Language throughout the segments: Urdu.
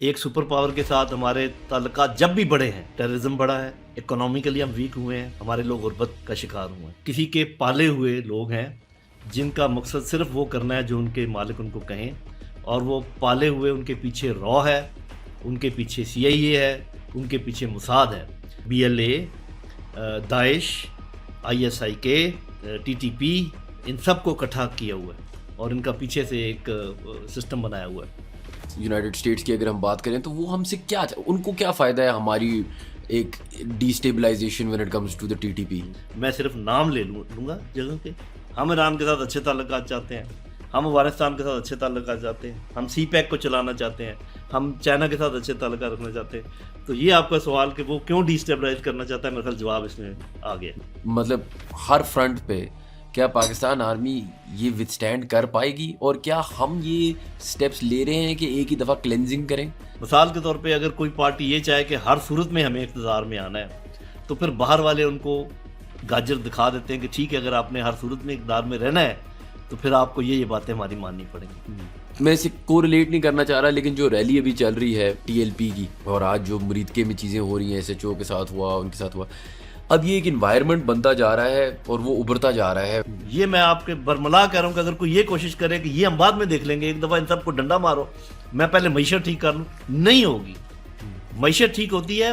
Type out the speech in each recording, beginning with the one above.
ایک سپر پاور کے ساتھ ہمارے تعلقات جب بھی بڑھے ہیں، ٹیررزم بڑھا ہے، اکنامیکلی ہم ویک ہوئے ہیں، ہمارے لوگ غربت کا شکار ہوئے ہیں، کسی کے پالے ہوئے لوگ ہیں جن کا مقصد صرف وہ کرنا ہے جو ان کے مالک ان کو کہیں، اور وہ پالے ہوئے ان کے پیچھے رو ہے، ان کے پیچھے CIA ہے، ان کے پیچھے موساد ہے، BLA، داعش، ISIK، TTP، ان سب کو اکٹھا کیا ہوا ہے اور ان کا پیچھے سے ایک سسٹم بنایا ہوا ہے۔ یونائٹڈ اسٹیٹس کی اگر ہم بات کریں تو وہ ہم سے کیا، ان کو کیا فائدہ ہے ہماری ایک D stabilisation when it comes to the TTP؟ میں صرف نام لے لوں گا جگہ کے، ہم ایران کے ساتھ اچھے تعلقات چاہتے ہیں، ہم افغانستان کے ساتھ اچھے تعلقات چاہتے ہیں، ہم CPEC کو چلانا چاہتے ہیں، ہم چائنا کے ساتھ اچھے تعلقات رکھنا چاہتے ہیں۔ تو یہ آپ کا سوال کہ وہ کیوں ڈی اسٹیبلائز کرنا چاہتا ہے، میرا خیال جواب اس میں آ گیا۔ مطلب ہر فرنٹ پہ کیا پاکستان آرمی یہ وتھسٹینڈ کر پائے گی، اور کیا ہم یہ سٹیپس لے رہے ہیں کہ ایک ہی دفعہ کلینزنگ کریں؟ مثال کے طور پہ اگر کوئی پارٹی یہ چاہے کہ ہر صورت میں ہمیں اقتدار میں آنا ہے، تو پھر باہر والے ان کو گاجر دکھا دیتے ہیں کہ ٹھیک ہے، اگر آپ نے ہر صورت میں اقتدار میں رہنا ہے تو پھر آپ کو یہ باتیں ہماری ماننی پڑیں گی۔ میں اسے کو ریلیٹ نہیں کرنا چاہ رہا، لیکن جو ریلی ابھی چل رہی ہے TLP کی، اور آج جو مریدکے میں چیزیں ہو رہی ہیں SHO کے ساتھ ہوا، ان کے ساتھ ہوا، اب یہ ایک انوائرمنٹ بنتا جا رہا ہے اور وہ ابھرتا جا رہا ہے۔ یہ میں آپ کے برملا کہہ رہا ہوں کہ اگر کوئی یہ کوشش کرے کہ یہ ہم بعد میں دیکھ لیں گے، ایک دفعہ ان سب کو ڈنڈا مارو، میں پہلے معیشت ٹھیک کر لوں، نہیں ہوگی۔ معیشت ٹھیک ہوتی ہے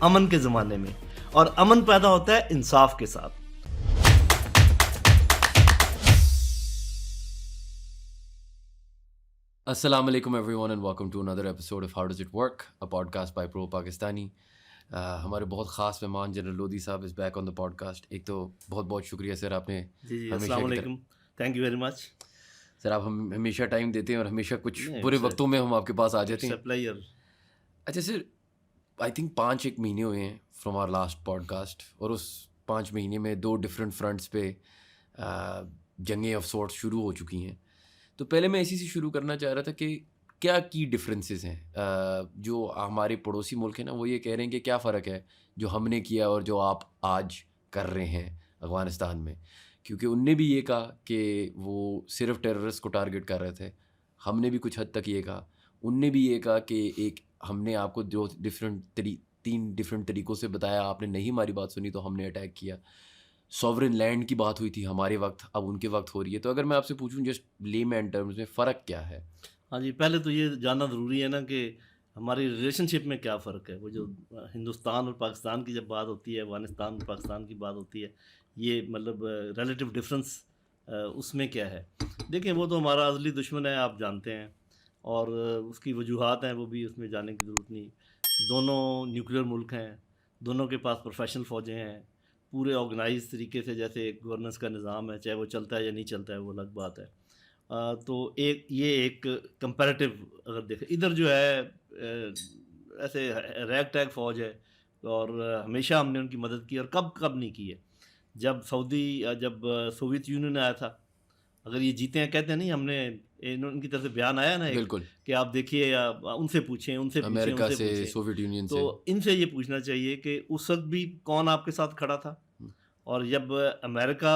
امن کے زمانے میں، اور امن پیدا ہوتا ہے انصاف کے ساتھ۔ السلام علیکم everyone and welcome to another episode of How Does It Work, a podcast by Pro Pakistani۔ ہمارے بہت خاص مہمان جنرل لودھی صاحب is back on the podcast. ایک تو بہت بہت شکریہ سر، آپ نے جی السلام علیکم، تھینک یو ویری مچ سر۔ آپ ہم ہمیشہ ٹائم دیتے ہیں اور ہمیشہ کچھ برے وقتوں میں ہم آپ کے پاس آ جاتے ہیں۔ اچھا سر، آئی تھنک 5-1 مہینے ہوئے ہیں from our last podcast, اور اس 5 مہینے میں 2 ڈفرینٹ فرنٹس پہ جنگیں آف سورٹ شروع ہو چکی ہیں۔ تو پہلے میں اسی سے شروع کرنا چاہ رہا تھا کہ کیا کی ڈفرینسز ہیں؟ جو ہمارے پڑوسی ملک ہیں نا، وہ یہ کہہ رہے ہیں کہ کیا فرق ہے جو ہم نے کیا اور جو آپ آج کر رہے ہیں افغانستان میں، کیونکہ ان نے بھی یہ کہا کہ وہ صرف ٹیررسٹ کو ٹارگٹ کر رہے تھے، ہم نے بھی کچھ حد تک یہ کہا، ان نے بھی یہ کہا کہ ایک ہم نے آپ کو جو 3 ڈفرینٹ طریقوں سے بتایا، آپ نے نہیں ہماری بات سنی تو ہم نے اٹیک کیا۔ سوورن لینڈ کی بات ہوئی تھی ہمارے وقت، اب ان کے وقت ہو رہی ہے۔ تو اگر میں آپ سے پوچھوں جسٹ لے مین ٹرمز میں، فرق کیا ہے؟ ہاں جی، پہلے تو یہ جاننا ضروری ہے نا کہ ہماری ریلیشن شپ میں کیا فرق ہے۔ وہ جو ہندوستان اور پاکستان کی جب بات ہوتی ہے، افغانستان اور پاکستان کی بات ہوتی ہے، یہ مطلب ریلیٹیو ڈفرینس اس میں کیا ہے؟ دیکھیں، وہ تو ہمارا ازلی دشمن ہے، آپ جانتے ہیں، اور اس کی وجوہات ہیں، وہ بھی اس میں جانے کی ضرورت نہیں۔ دونوں نیوکلیئر ملک ہیں، دونوں کے پاس پروفیشنل فوجیں ہیں، پورے آرگنائز طریقے سے جیسے ایک گورننس کا نظام ہے، چاہے وہ چلتا ہے یا نہیں چلتا ہے وہ الگ بات ہے۔ تو یہ ایک کمپیریٹیو اگر دیکھیں، ادھر جو ہے ایسے ریگ ٹیگ فوج ہے، اور ہمیشہ ہم نے ان کی مدد کی، اور کب نہیں کی ہے۔ جب جب سوویت یونین آیا تھا، اگر یہ جیتے ہیں، کہتے ہیں نہیں، ہم نے ان کی طرف سے بیان آیا نا ایک، بالکل، کہ آپ دیکھیے، یا ان سے پوچھیں، امریکہ سے، سوویت یونین سے، تو ان سے یہ پوچھنا چاہیے کہ اس وقت بھی کون آپ کے ساتھ کھڑا تھا، اور جب امریکہ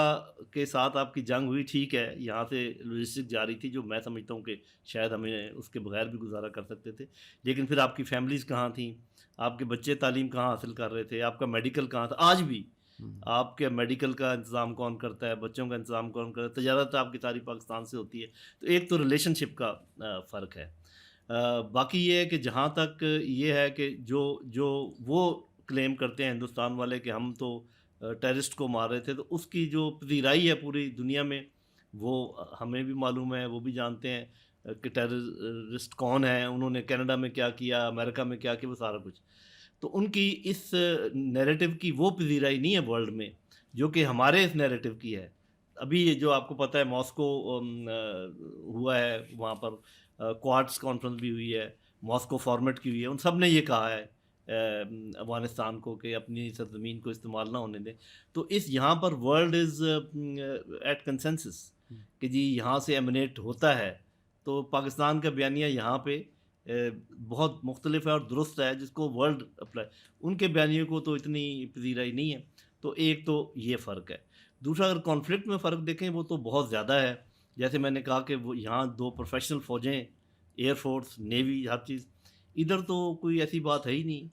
کے ساتھ آپ کی جنگ ہوئی، ٹھیک ہے، یہاں سے لاجسٹک جا رہی تھی، جو میں سمجھتا ہوں کہ شاید ہمیں اس کے بغیر بھی گزارا کر سکتے تھے، لیکن پھر آپ کی فیملیز کہاں تھیں، آپ کے بچے تعلیم کہاں حاصل کر رہے تھے، آپ کا میڈیکل کہاں تھا؟ آج بھی آپ کے میڈیکل کا انتظام کون کرتا ہے، بچوں کا انتظام کون کرتا ہے؟ تجارت آپ کی ساری پاکستان سے ہوتی ہے۔ تو ایک تو ریلیشن شپ کا فرق ہے۔ باقی یہ ہے کہ جہاں تک یہ ہے کہ جو وہ کلیم کرتے ہیں ہندوستان والے کہ ہم تو ٹیررسٹ کو مار رہے تھے، تو اس کی جو پذیرائی ہے پوری دنیا میں، وہ ہمیں بھی معلوم ہے، وہ بھی جانتے ہیں کہ ٹیررسٹ کون ہے، انہوں نے کینیڈا میں کیا کیا، امریکہ میں کیا کیا، وہ سارا کچھ۔ تو ان کی اس نیریٹو کی وہ پذیرائی نہیں ہے ورلڈ میں جو کہ ہمارے اس نیریٹو کی ہے۔ ابھی یہ جو آپ کو پتہ ہے، ماسکو ہوا ہے، وہاں پر کوارٹز کانفرنس بھی ہوئی ہے، ماسکو فارمیٹ کی ہوئی ہے، ان سب نے یہ کہا ہے افغانستان کو کہ اپنی سرزمین کو استعمال نہ ہونے دیں۔ تو یہاں پر ورلڈ از ایٹ کنسنسس کہ جی یہاں سے ایمنیٹ ہوتا ہے۔ تو پاکستان کا بیانیہ یہاں پہ بہت مختلف ہے اور درست ہے، جس کو ورلڈ اپلائی، ان کے بیانیوں کو تو اتنی پذیرائی نہیں ہے۔ تو ایک تو یہ فرق ہے۔ دوسرا، اگر کانفلکٹ میں فرق دیکھیں، وہ تو بہت زیادہ ہے۔ جیسے میں نے کہا کہ وہ یہاں 2 پروفیشنل فوجیں، ایئر فورس، نیوی، ہر چیز، ادھر تو کوئی ایسی بات ہے ہی نہیں.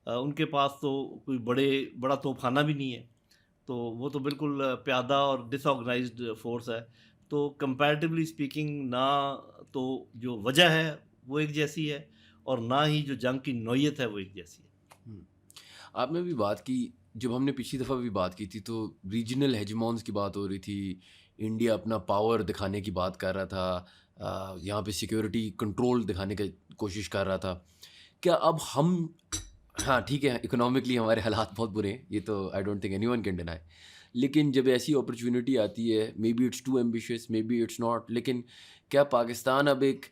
ان کے پاس تو کوئی بڑا توپ خانہ بھی نہیں ہے, تو وہ تو بالکل پیادہ اور ڈس آرگنائزڈ فورس ہے. تو کمپیریٹیولی اسپیکنگ نہ تو جو وجہ ہے وہ ایک جیسی ہے, اور نہ ہی جو جنگ کی نوعیت ہے وہ ایک جیسی ہے. آپ نے بھی بات کی, جب ہم نے پچھلی دفعہ بھی بات کی تھی تو ریجنل ہیجمونس کی بات ہو رہی تھی, انڈیا اپنا پاور دکھانے کی بات کر رہا تھا, یہاں پہ سیکیورٹی کنٹرول دکھانے کی کوشش کر رہا تھا. کیا اب ہم, ہاں ٹھیک ہے اکنامکلی ہمارے حالات بہت برے ہیں, یہ تو I don't think anyone can deny, لیکن جب ایسی اپرچونیٹی آتی ہے, maybe it's too ambitious, maybe it's not, لیکن کیا پاکستان اب ایک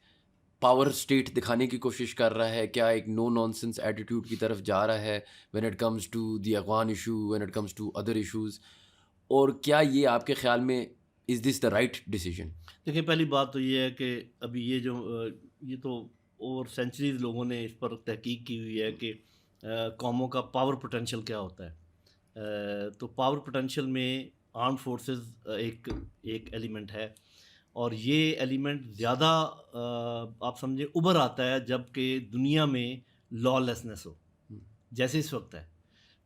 پاور اسٹیٹ دکھانے کی کوشش کر رہا ہے, کیا ایک نو نانسنس ایٹیٹیوڈ کی طرف جا رہا ہے when it comes to the Afghan issue, when it comes to other issues, اور کیا یہ آپ کے خیال میں از دس دا رائٹ ڈیسیجن؟ دیکھیں پہلی بات تو یہ ہے کہ ابھی یہ تو اوور سینچریز لوگوں نے اس پر تحقیق کی ہوئی ہے کہ قوموں کا پاور پوٹینشیل کیا ہوتا ہے. تو پاور پوٹینشیل میں آرم فورسز ایک ایلیمنٹ ہے, اور یہ ایلیمنٹ زیادہ آپ سمجھیں ابھر آتا ہے جب کہ دنیا میں لا لیسنس ہو, جیسے اس وقت ہے.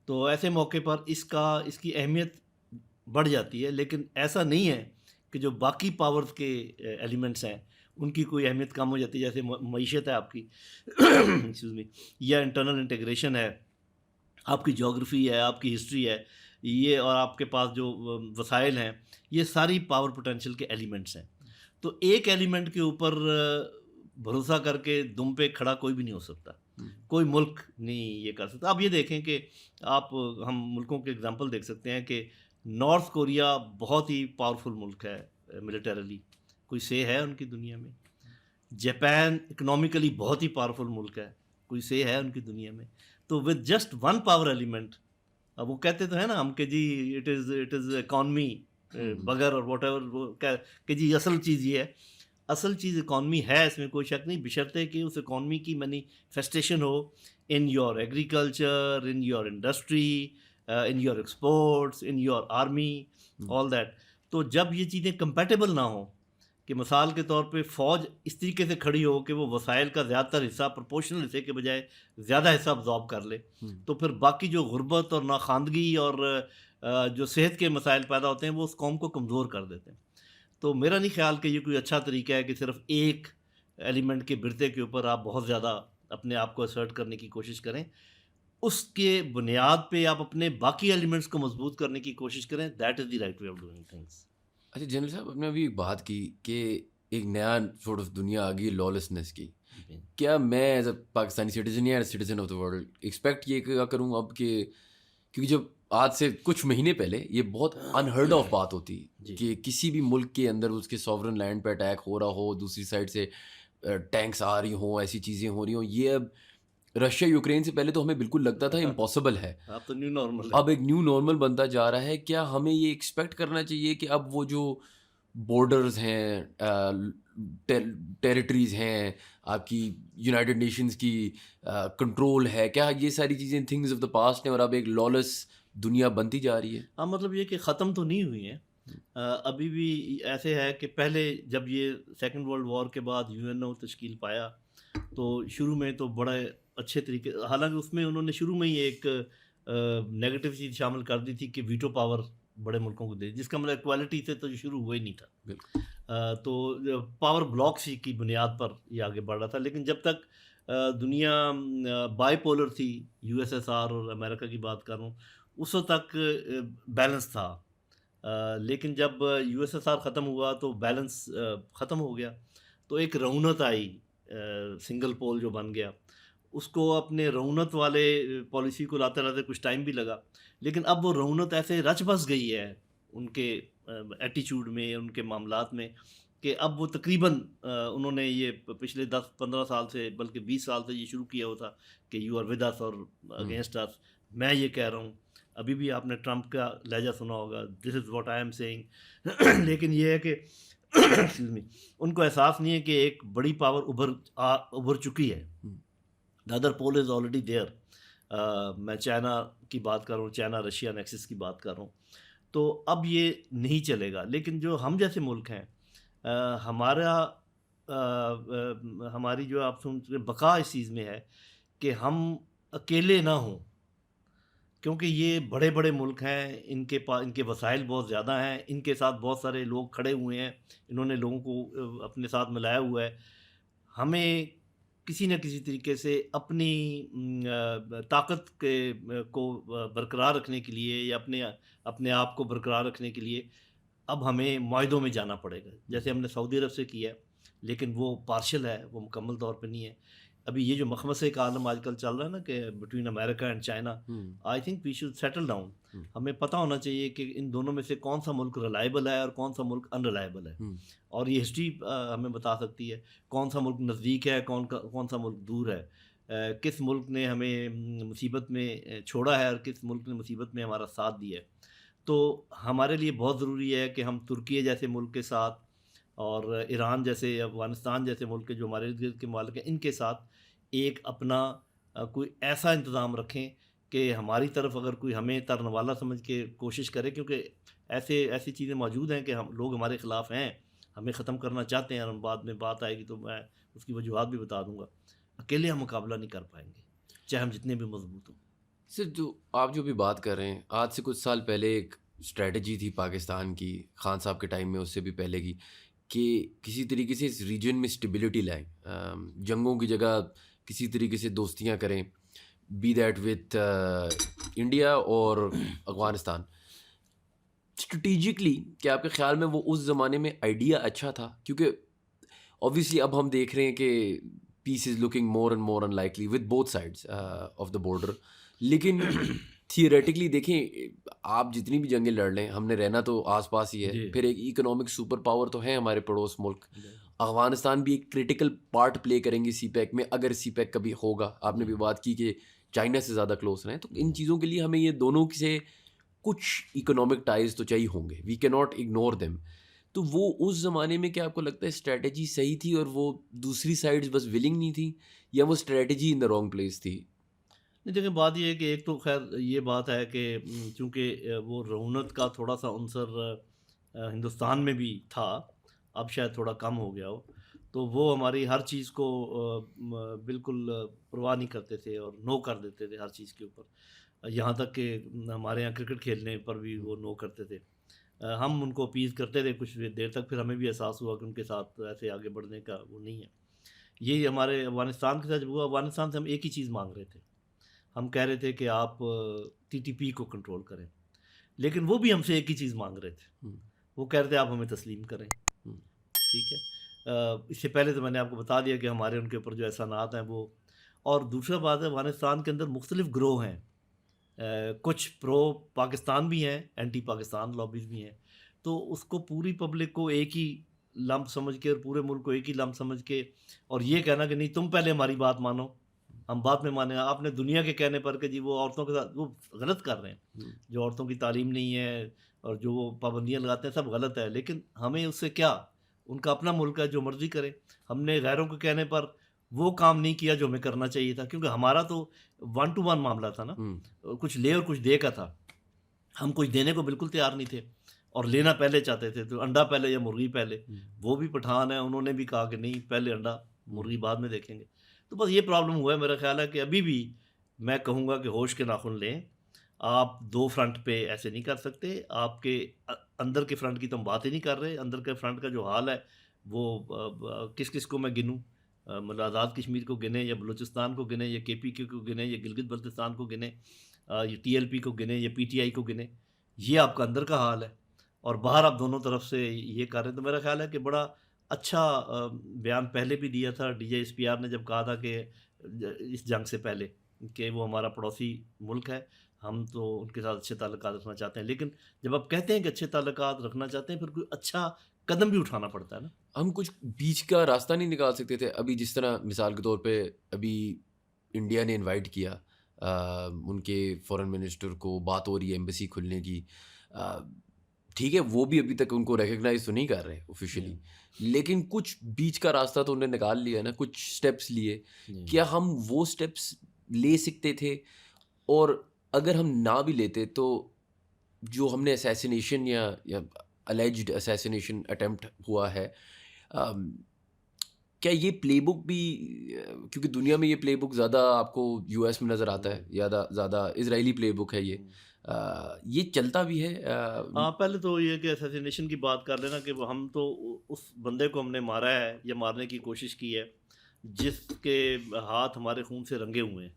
تو ایسے موقع پر اس کی اہمیت بڑھ جاتی ہے, لیکن ایسا نہیں ہے کہ جو باقی پاورز کے ایلیمنٹس ہیں ان کی کوئی اہمیت کم ہو جاتی ہے, جیسے معیشت ہے آپ کی ایکسکیوز می, یا انٹرنل انٹیگریشن ہے, آپ کی جغرافی ہے, آپ کی ہسٹری ہے, یہ اور آپ کے پاس جو وسائل ہیں, یہ ساری پاور پوٹینشیل کے ایلیمنٹس ہیں. تو ایک ایلیمنٹ کے اوپر بھروسہ کر کے دم پہ کھڑا کوئی بھی نہیں ہو سکتا, کوئی ملک نہیں یہ کر سکتا. آپ یہ دیکھیں کہ ہم ملکوں کے اگزامپل دیکھ سکتے ہیں کہ نارتھ کوریا بہت ہی پاورفل ملک ہے ملیٹریلی, کوئی سے ہے ان کی دنیا میں. جاپان اکنامکلی بہت ہی پاورفل ملک ہے, کوئی سے ہے ان کی دنیا میں. تو with just one power element, اب وہ کہتے تو ہیں نا ہم کہ جی اٹ از اکانمی بغیر اور واٹ ایور, وہ کہ جی اصل چیز یہ ہے. اصل چیز اکانمی ہے, اس میں کوئی شک نہیں, بشرطے کہ اس اکانمی کی manifestation who in your agriculture, in your industry, in your exports, in your army, all that. تو جب یہ چیزیں کمپیٹیبل نہ ہوں, کہ مثال کے طور پہ فوج اس طریقے سے کھڑی ہو کہ وہ وسائل کا زیادہ تر حصہ پروپورشنل حصے کے بجائے زیادہ حصہ ابزارب کر لے, تو پھر باقی جو غربت اور ناخواندگی اور جو صحت کے مسائل پیدا ہوتے ہیں وہ اس قوم کو کمزور کر دیتے ہیں. تو میرا نہیں خیال کہ یہ کوئی اچھا طریقہ ہے کہ صرف ایک ایلیمنٹ کے برتے کے اوپر آپ بہت زیادہ اپنے آپ کو اسرٹ کرنے کی کوشش کریں. اس کے بنیاد پہ آپ اپنے باقی ایلیمنٹس کو مضبوط کرنے کی کوشش کریں. That is the right way of doing things. اچھا جنرل صاحب, آپ نے ابھی بات کی کہ ایک نیا سورٹ آف دنیا آ گئی لا لیسنس کی. کیا میں ایز اے پاکستانی سٹیزن یا citizen of the world expect یہ کروں اب کہ, کیونکہ جب آج سے کچھ مہینے پہلے یہ بہت انہرڈ آف بات ہوتی کہ کسی بھی ملک کے اندر اس کے سوورن لینڈ پہ اٹیک ہو رہا ہو, دوسری سائڈ سے ٹینکس آ رہی ہوں, ایسی چیزیں ہو رہی ہوں. یہ اب رشیا یوکرین سے پہلے تو ہمیں بالکل لگتا تھا امپاسبل ہے, اب ایک نیو نارمل بنتا جا رہا ہے. کیا ہمیں یہ ایکسپیکٹ کرنا چاہیے کہ اب وہ جو بارڈرز ہیں, ٹیریٹریز ہیں, آپ کی یونائٹڈ نیشنز کی کنٹرول ہے, کیا یہ ساری چیزیں تھنگز آف دا پاسٹ ہیں اور اب ایک لالس دنیا بنتی جا رہی ہے؟ ہاں, مطلب یہ کہ ختم تو نہیں ہوئی ہیں, ابھی بھی ایسے ہے کہ پہلے جب یہ سیکنڈ ورلڈ وار کے بعد UNO تشکیل پایا تو شروع میں تو بڑے اچھے طریقے, حالانکہ اس میں انہوں نے شروع میں ہی ایک نیگیٹو چیز شامل کر دی تھی کہ ویٹو پاور بڑے ملکوں کو دے, جس کا مطلب ایکوالٹی سے تو شروع ہوا ہی نہیں تھا. تو پاور بلاکس کی بنیاد پر یہ آگے بڑھ رہا تھا. لیکن جب تک دنیا بائی پولر تھی, USSR اور امریکہ کی بات کر رہا ہوں, اس وقت تک بیلنس تھا. لیکن جب USSR ختم ہوا تو بیلنس ختم ہو گیا, تو ایک رونت آئی, سنگل پول جو بن گیا. اس کو اپنے رونت والے پالیسی کو لاتے لاتے کچھ ٹائم بھی لگا, لیکن اب وہ رونت ایسے رچ بس گئی ہے ان کے ایٹیچیوڈ میں, ان کے معاملات میں, کہ اب وہ تقریباً انہوں نے یہ پچھلے 10-15 سال سے بلکہ 20 سال سے یہ شروع کیا ہوا تھا کہ یو آر ود اس اور اگینسٹ اس. میں یہ کہہ رہا ہوں, ابھی بھی آپ نے ٹرمپ کا لہجہ سنا ہوگا, this is what I am saying. لیکن یہ ہے کہ ان کو احساس نہیں ہے کہ ایک بڑی پاور ابھر چکی ہے. The other pole is already there. میں چائنا کی بات کر رہا ہوں, چائنا رشیا نیکسس کی بات کر رہا ہوں. تو اب یہ نہیں چلے گا. لیکن جو ہم جیسے ملک ہیں, ہمارا ہماری جو آپ سن بقا اس چیز میں ہے کہ ہم اکیلے نہ ہوں، کیونکہ یہ بڑے بڑے ملک ہیں، ان کے وسائل بہت زیادہ ہیں، ان کے ساتھ بہت سارے لوگ کھڑے ہوئے ہیں، انہوں نے لوگوں کو اپنے ساتھ ملایا ہوا ہے. ہمیں کسی نہ کسی طریقے سے اپنی طاقت کو برقرار رکھنے کے لیے یا اپنے آپ کو برقرار رکھنے کے لیے اب ہمیں معاہدوں میں جانا پڑے گا، جیسے ہم نے سعودی عرب سے کیا ہے، لیکن وہ پارشل ہے، وہ مکمل طور پہ نہیں ہے. ابھی یہ جو مخمصے کا عالم آج کل چل رہا ہے نا کہ between America and China, I think we should settle down. ہمیں پتہ ہونا چاہیے کہ ان دونوں میں سے کون سا ملک ریلائبل ہے اور کون سا ملک ان ریلائبل ہے، اور یہ ہسٹری ہمیں بتا سکتی ہے کون سا ملک نزدیک ہے، کون سا ملک دور ہے، کس ملک نے ہمیں مصیبت میں چھوڑا ہے اور کس ملک نے مصیبت میں ہمارا ساتھ دیا ہے. تو ہمارے لیے بہت ضروری ہے کہ ہم ترکیہ جیسے ملک کے ساتھ اور ایران جیسے، افغانستان جیسے ملک کے جو ہمارے ارد گرد کے ممالک ہیں، ان کے ساتھ ایک اپنا کوئی ایسا انتظام رکھیں کہ ہماری طرف اگر کوئی ہمیں ترنوالا سمجھ کے کوشش کرے، کیونکہ ایسی چیزیں موجود ہیں کہ لوگ ہمارے خلاف ہیں، ہمیں ختم کرنا چاہتے ہیں، اور بعد میں بات آئے گی تو میں اس کی وجوہات بھی بتا دوں گا. اکیلے ہم مقابلہ نہیں کر پائیں گے چاہے ہم جتنے بھی مضبوط ہوں. سر جو آپ جو بھی بات کر رہے ہیں، آج سے کچھ سال پہلے ایک اسٹریٹجی تھی پاکستان کی، خان صاحب کے ٹائم میں، اس سے بھی پہلے کی، کہ کسی طریقے سے اس ریجن میں اسٹیبلٹی لائیں، جنگوں کی جگہ کسی طریقے سے دوستیاں کریں، بی دیٹ وتھ انڈیا اور افغانستان. اسٹریٹجکلی کیا آپ کے خیال میں وہ اس زمانے میں آئیڈیا اچھا تھا؟ کیونکہ اوبویسلی اب ہم دیکھ رہے ہیں کہ peace is looking more and more unlikely with both sides of the border. لیکن تھیوریٹکلی دیکھیں، آپ جتنی بھی جنگیں لڑ لیں، ہم نے رہنا تو آس پاس ہی ہے. پھر ایک اکنامک سپر پاور تو ہے ہمارے پڑوس ملک. افغانستان بھی ایک کریٹیکل پارٹ پلے کریں گے سی پیک میں، اگر سی پیک کبھی ہوگا. آپ نے بھی بات کی کہ چائنا سے زیادہ کلوز رہیں، تو ان چیزوں کے لیے ہمیں یہ دونوں سے کچھ اکنامک ٹائز تو چاہیے ہوں گے. وی کی ناٹ اگنور دیم. تو وہ اس زمانے میں کیا آپ کو لگتا ہے اسٹریٹجی صحیح تھی اور وہ دوسری سائڈز بس ولنگ نہیں تھی، یا وہ strategy in the wrong place تھی؟ نہیں، دیکھیں بات یہ ہے کہ ایک تو خیر یہ بات ہے کہ چونکہ وہ رونت کا تھوڑا سا عنصر ہندوستان میں بھی تھا، اب شاید تھوڑا کم ہو گیا ہو، تو وہ ہماری ہر چیز کو بالکل پرواہ نہیں کرتے تھے اور نو کر دیتے تھے ہر چیز کے اوپر. یہاں تک کہ ہمارے یہاں کرکٹ کھیلنے پر بھی وہ نو کرتے تھے. ہم ان کو اپیز کرتے تھے کچھ دیر تک، پھر ہمیں بھی احساس ہوا کہ ان کے ساتھ ایسے آگے بڑھنے کا وہ نہیں ہے. یہی ہمارے افغانستان کے ساتھ جب ہوا، افغانستان سے ہم ایک ہی چیز مانگ رہے تھے، ہم کہہ رہے تھے کہ آپ ٹی ٹی پی کو کنٹرول کریں، لیکن وہ بھی ہم سے ایک ہی چیز مانگ رہے تھے، وہ کہہ رہے تھے آپ ہمیں تسلیم کریں. ٹھیک ہے، اس سے پہلے تو میں نے آپ کو بتا دیا کہ ہمارے ان کے اوپر جو احسانات ہیں وہ. اور دوسرا بات ہے، افغانستان کے اندر مختلف گروہ ہیں، کچھ پرو پاکستان بھی ہیں، اینٹی پاکستان لابیز بھی ہیں. تو اس کو پوری پبلک کو ایک ہی لمپ سمجھ کے اور پورے ملک کو ایک ہی لمپ سمجھ کے اور یہ کہنا کہ نہیں تم پہلے ہماری بات مانو ہم بعد میں مانیں، آپ نے دنیا کے کہنے پر کہ جی وہ عورتوں کے ساتھ وہ غلط کر رہے ہیں، جو عورتوں کی تعلیم نہیں ہے اور جو وہ پابندیاں لگاتے ہیں سب غلط ہے. لیکن ہمیں اس سے کیا، ان کا اپنا ملک ہے، جو مرضی کرے. ہم نے غیروں کے کہنے پر وہ کام نہیں کیا جو ہمیں کرنا چاہیے تھا، کیونکہ ہمارا تو 1 to 1 معاملہ تھا نا، کچھ لے اور کچھ دے کا تھا. ہم کچھ دینے کو بالکل تیار نہیں تھے اور لینا پہلے چاہتے تھے، تو انڈا پہلے یا مرغی پہلے. وہ بھی پٹھان ہیں، انہوں نے بھی کہا کہ نہیں پہلے انڈا مرغی بعد میں دیکھیں گے. تو بس یہ پرابلم ہوا ہے. میرا خیال ہے کہ ابھی بھی میں کہوں گا کہ ہوش کے ناخن لیں. آپ دو فرنٹ پہ ایسے نہیں کر سکتے. آپ کے اندر کے فرنٹ کی تو ہم بات ہی نہیں کر رہے. اندر کے فرنٹ کا جو حال ہے وہ کس کس کو میں گنوں، مطلب آزاد کشمیر کو گنے یا بلوچستان کو گنے یا کے پی کے کو گنے یا گلگت بلتستان کو گنے یا ٹی ایل پی کو گنے یا پی ٹی آئی کو گنے. یہ آپ کا اندر کا حال ہے اور باہر آپ دونوں طرف سے یہ کر رہے ہیں. تو میرا خیال ہے کہ بڑا اچھا بیان پہلے بھی دیا تھا D J S P R نے، جب کہا تھا کہ اس جنگ سے پہلے کہ وہ ہمارا پڑوسی ملک ہے، ہم تو ان کے ساتھ اچھے تعلقات رکھنا چاہتے ہیں. لیکن جب آپ کہتے ہیں کہ اچھے تعلقات رکھنا چاہتے ہیں، پھر کوئی اچھا قدم بھی اٹھانا پڑتا ہے نا. ہم کچھ بیچ کا راستہ نہیں نکال سکتے تھے؟ ابھی جس طرح مثال کے طور پہ ابھی انڈیا نے انوائٹ کیا ان کے فورن منسٹر کو، بات ہو رہی ہے ایمبیسی کھلنے کی. ٹھیک ہے، وہ بھی ابھی تک ان کو ریکگنائز تو نہیں کر رہے آفیشیلی، لیکن کچھ بیچ کا راستہ تو انہیں نکال لیا نا، کچھ سٹیپس لیے. کیا ہم وہ سٹیپس لے سکتے تھے؟ اور اگر ہم نہ بھی لیتے تو جو ہم نے اسیسینیشن یا الیجڈ اسیسینیشن اٹیمپٹ ہوا ہے، کیا یہ پلے بک بھی, کیونکہ دنیا میں یہ پلے بک زیادہ آپ کو یو ایس میں نظر آتا ہے, زیادہ اسرائیلی پلے بک ہے یہ چلتا بھی ہے؟ ہاں, پہلے تو یہ کہ اسیسینیشن کی بات کر لینا کہ ہم تو اس بندے کو ہم نے مارا ہے یا مارنے کی کوشش کی ہے جس کے ہاتھ ہمارے خون سے رنگے ہوئے ہیں,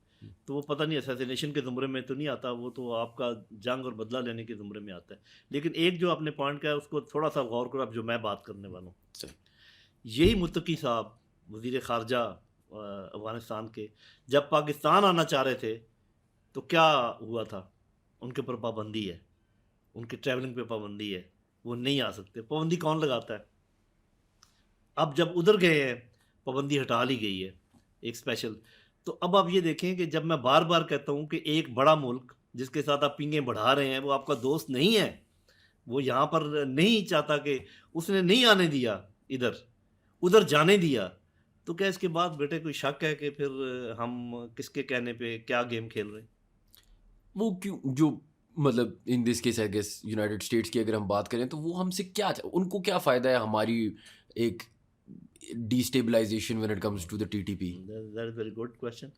تو وہ پتہ نہیں اسیسینیشن کے زمرے میں تو نہیں آتا, وہ تو آپ کا جنگ اور بدلہ لینے کے زمرے میں آتا ہے. لیکن ایک جو آپ نے پوائنٹ کہا ہے اس کو تھوڑا سا غور کرو, اب جو میں بات کرنے والا ہوں, یہی متقی صاحب وزیر خارجہ افغانستان کے جب پاکستان آنا چاہ رہے تھے تو کیا ہوا تھا, ان کے اوپر پابندی ہے, ان کے ٹریولنگ پہ پابندی ہے, وہ نہیں آ سکتے. پابندی کون لگاتا ہے؟ اب جب ادھر گئے ہیں پابندی ہٹا لی گئی ہے ایک اسپیشل. تو اب آپ یہ دیکھیں کہ جب میں بار بار کہتا ہوں کہ ایک بڑا ملک جس کے ساتھ آپ پینگیں بڑھا رہے ہیں وہ آپ کا دوست نہیں ہے, وہ یہاں پر نہیں چاہتا, کہ اس نے نہیں آنے دیا ادھر جانے دیا, تو کیا اس کے بعد بیٹے کوئی شک ہے کہ پھر ہم کس کے کہنے پہ کیا گیم کھیل رہے ہیں؟ وہ کیوں, جو مطلب in this case I guess United States کی اگر ہم بات کریں تو وہ ہم سے کیا, ان کو کیا فائدہ ہے ہماری ایک ڈیسٹیبلائزیشن when it comes to the TTP؟ That is very good question.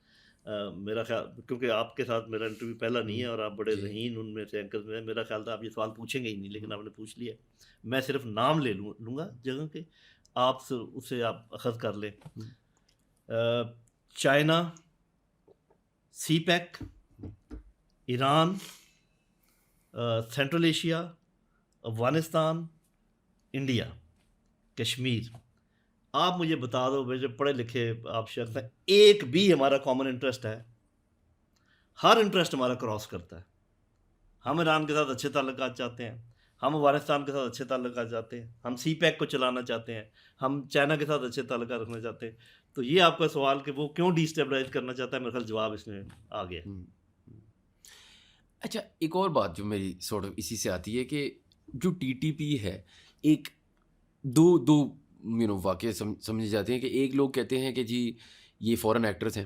میرا خیال, کیونکہ آپ کے ساتھ میرا انٹرویو پہلا نہیں ہے اور آپ بڑے ذہین ان میں سے اینکرز میں, میرا خیال تھا آپ یہ سوال پوچھیں گے ہی نہیں, لیکن آپ نے پوچھ لیا. میں صرف نام لے لوں گا جگہ کے, آپ اسے آپ اخذ کر لیں. China, CPEC, Iran, central Asia, Afghanistan, India, Kashmir. آپ مجھے بتا دو بھائی, جب پڑھے لکھے آپ شخص ہیں, ایک بھی ہمارا کامن انٹرسٹ ہے؟ ہر انٹرسٹ ہمارا کراس کرتا ہے. ہم ایران کے ساتھ اچھے تعلقات چاہتے ہیں, ہم افغانستان کے ساتھ اچھے تعلقات چاہتے ہیں, ہم سی پیک کو چلانا چاہتے ہیں, ہم چائنا کے ساتھ اچھے تعلقات رکھنا چاہتے ہیں. تو یہ آپ کا سوال کہ وہ کیوں ڈیسٹیبلائز کرنا چاہتا ہے, میرے خیال جواب اس میں آ گیا. اچھا, ایک اور بات جو میری سورٹ آف اسی سے آتی ہے کہ جو TTP ہے, ایک دو واقعے سمجھے جاتے ہیں کہ ایک لوگ کہتے ہیں کہ جی یہ فورن ایکٹرز ہیں,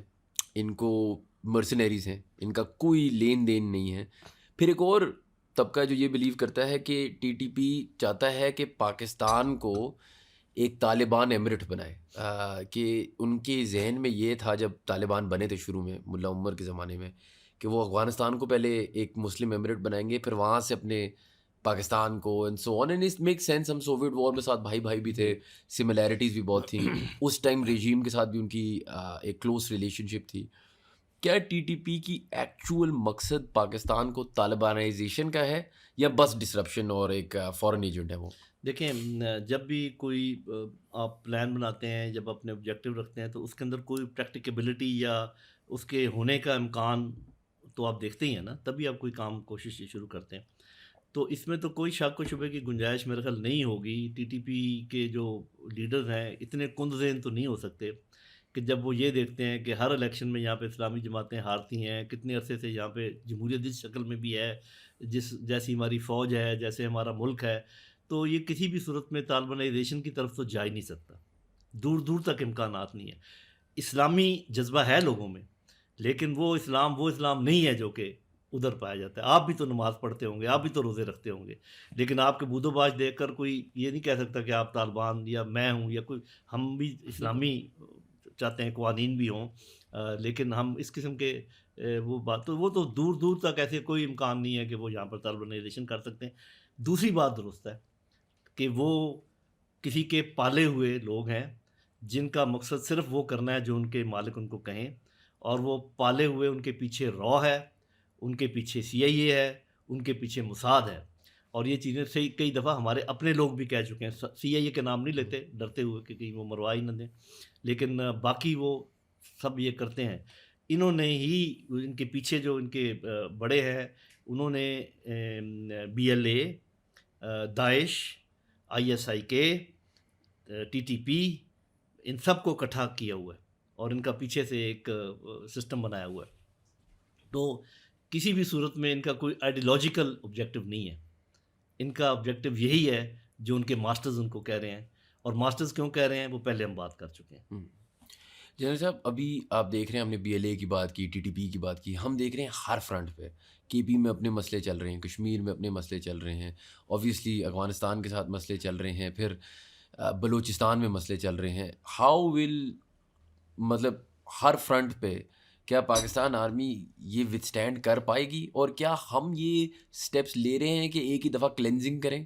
ان کو مرسنریز ہیں, ان کا کوئی لین دین نہیں ہے. پھر ایک اور طبقہ جو یہ بلیو کرتا ہے کہ TTP چاہتا ہے کہ پاکستان کو ایک طالبان ایمریٹ بنائے, کہ ان کے ذہن میں یہ تھا جب طالبان بنے تھے شروع میں ملا عمر کے زمانے میں, کہ وہ افغانستان کو پہلے ایک مسلم ایمریٹ بنائیں گے, پھر وہاں سے اپنے پاکستان کو and so on. And it make sense, ہم سوویٹ وار میں ساتھ بھائی بھی تھے, سملیرٹیز بھی بہت تھیں, اس ٹائم ریجیم کے ساتھ بھی ان کی ایک کلوز ریلیشن شپ تھی. کیا TTP کی ایکچوئل مقصد پاکستان کو طالبانائزیشن کا ہے یا بس ڈسرپشن اور ایک فورن ایجنٹ ہے وہ؟ دیکھیں, جب بھی کوئی آپ پلان بناتے ہیں, جب اپنے آبجیکٹیو رکھتے ہیں, تو اس کے اندر کوئی پریکٹیکیبلٹی یا اس کے ہونے کا امکان تو آپ دیکھتے ہی ہیں نا, تبھی آپ کوئی کام کوشش شروع کرتے ہیں. تو اس میں تو کوئی شک و شبے کی گنجائش میرے خیال نہیں ہوگی. TTP کے جو لیڈرز ہیں اتنے کند ذہن تو نہیں ہو سکتے کہ جب وہ یہ دیکھتے ہیں کہ ہر الیکشن میں یہاں پہ اسلامی جماعتیں ہارتی ہیں, کتنے عرصے سے یہاں پہ جمہوریت جس شکل میں بھی ہے, جیسی ہماری فوج ہے, جیسے ہمارا ملک ہے, تو یہ کسی بھی صورت میں طالبانائزیشن کی طرف تو جا ہی نہیں سکتا, دور تک امکانات نہیں ہے. اسلامی جذبہ ہے لوگوں میں, لیکن وہ اسلام نہیں ہے جو کہ ادھر پایا جاتا ہے. آپ بھی تو نماز پڑھتے ہوں گے, آپ بھی تو روزے رکھتے ہوں گے, لیکن آپ کے بود و باش دیکھ کر کوئی یہ نہیں کہہ سکتا کہ آپ طالبان یا میں ہوں یا کوئی, ہم بھی اسلامی چاہتے ہیں, قوانین بھی ہوں, لیکن ہم اس قسم کے وہ تو دور تک ایسے کوئی امکان نہیں ہے کہ وہ یہاں پر طالبانائزیشن کر سکتے ہیں. دوسری بات درست ہے کہ وہ کسی کے پالے ہوئے لوگ ہیں جن کا مقصد صرف وہ کرنا ہے جو ان کے مالک ان کو کہیں, اور وہ پالے ہوئے, ان کے پیچھے را ہے, ان کے پیچھے CIA ہے, ان کے پیچھے موساد ہے. اور یہ چیزیں صحیح کئی دفعہ ہمارے اپنے لوگ بھی کہہ چکے ہیں. CIA کے نام نہیں لیتے ڈرتے ہوئے کہ کہیں وہ مروا ہی نہ دیں, لیکن باقی وہ سب یہ کرتے ہیں. انہوں نے ہی, ان کے پیچھے جو ان کے بڑے ہیں, انہوں نے BLA, داعش, ISIK, TTP, ان سب کو اکٹھا کیا ہوا ہے اور ان کا پیچھے سے ایک سسٹم بنایا ہوا ہے. تو کسی بھی صورت میں ان کا کوئی آئیڈیالوجیکل آبجیکٹیو نہیں ہے, ان کا آبجیکٹیو یہی ہے جو ان کے ماسٹرز ان کو کہہ رہے ہیں. اور ماسٹرز کیوں کہہ رہے ہیں وہ پہلے ہم بات کر چکے ہیں. جنرل صاحب, ابھی آپ دیکھ رہے ہیں, ہم نے BLA کی بات کی, TTP کی بات کی, ہم دیکھ رہے ہیں ہر فرنٹ پہ KP میں اپنے مسئلے چل رہے ہیں, کشمیر میں اپنے مسئلے چل رہے ہیں, اوبویسلی افغانستان کے ساتھ مسئلے چل رہے ہیں, پھر بلوچستان میں مسئلے چل رہے ہیں. ہاؤ ول مطلب ہر فرنٹ پہ کیا پاکستان آرمی یہ وتھ اسٹینڈ کر پائے گی, اور کیا ہم یہ اسٹیپس لے رہے ہیں کہ ایک ہی دفعہ کلینزنگ کریں,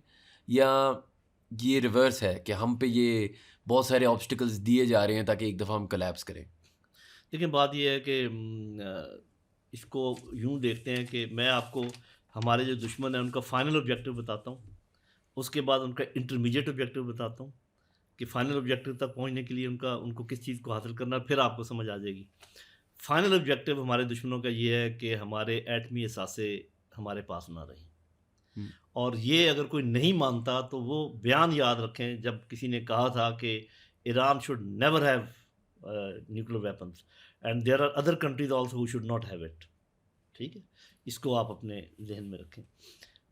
یا یہ ریورس ہے کہ ہم پہ یہ بہت سارے آبسٹیکلز دیے جا رہے ہیں تاکہ ایک دفعہ ہم کلیپس کریں؟ لیکن بات یہ ہے کہ اس کو یوں دیکھتے ہیں کہ میں آپ کو ہمارے جو دشمن ہیں ان کا فائنل آبجیکٹیو بتاتا ہوں, اس کے بعد ان کا انٹرمیڈیٹ آبجیکٹیو بتاتا ہوں کہ فائنل آبجیکٹیو تک پہنچنے کے لیے ان کو کس چیز کو حاصل کرنا ہے, پھر آپ کو سمجھ آ جائے گی. فائنل آبجیکٹیو ہمارے دشمنوں کا یہ ہے کہ ہمارے ایٹمی اثاثے ہمارے پاس نہ رہیں, اور یہ اگر کوئی نہیں مانتا تو وہ بیان یاد رکھیں جب کسی نے کہا تھا کہ Iran should never have nuclear weapons and there are other countries also who should not have it. ٹھیک ہے, اس کو آپ اپنے ذہن میں رکھیں.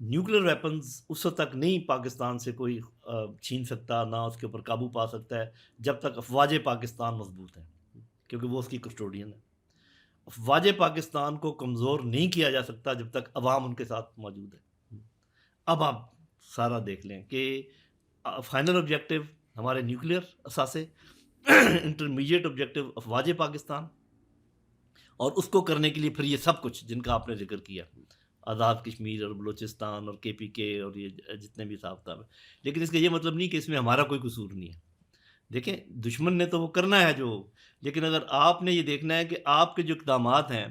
نیوکلیر ویپنز اس وقت تک نہیں پاکستان سے کوئی چھین سکتا, نہ اس کے اوپر قابو پا سکتا ہے جب تک افواج پاکستان مضبوط ہیں, کیونکہ وہ اس کی کسٹوڈین ہے. افواج پاکستان کو کمزور نہیں کیا جا سکتا جب تک عوام ان کے ساتھ موجود ہے. اب آپ سارا دیکھ لیں کہ فائنل آبجیکٹیو ہمارے نیوکلیر اثاثے, انٹرمیڈیٹ آبجیکٹیو افواج پاکستان, اور اس کو کرنے کے لیے پھر یہ سب کچھ جن کا آپ نے ذکر کیا, آزاد کشمیر اور بلوچستان اور KPK اور یہ جتنے بھی حساب کتاب ہیں. لیکن اس کا یہ مطلب نہیں کہ اس میں ہمارا کوئی قصور نہیں ہے. دیکھیں دشمن نے تو وہ کرنا ہے جو, لیکن اگر آپ نے یہ دیکھنا ہے کہ آپ کے جو اقدامات ہیں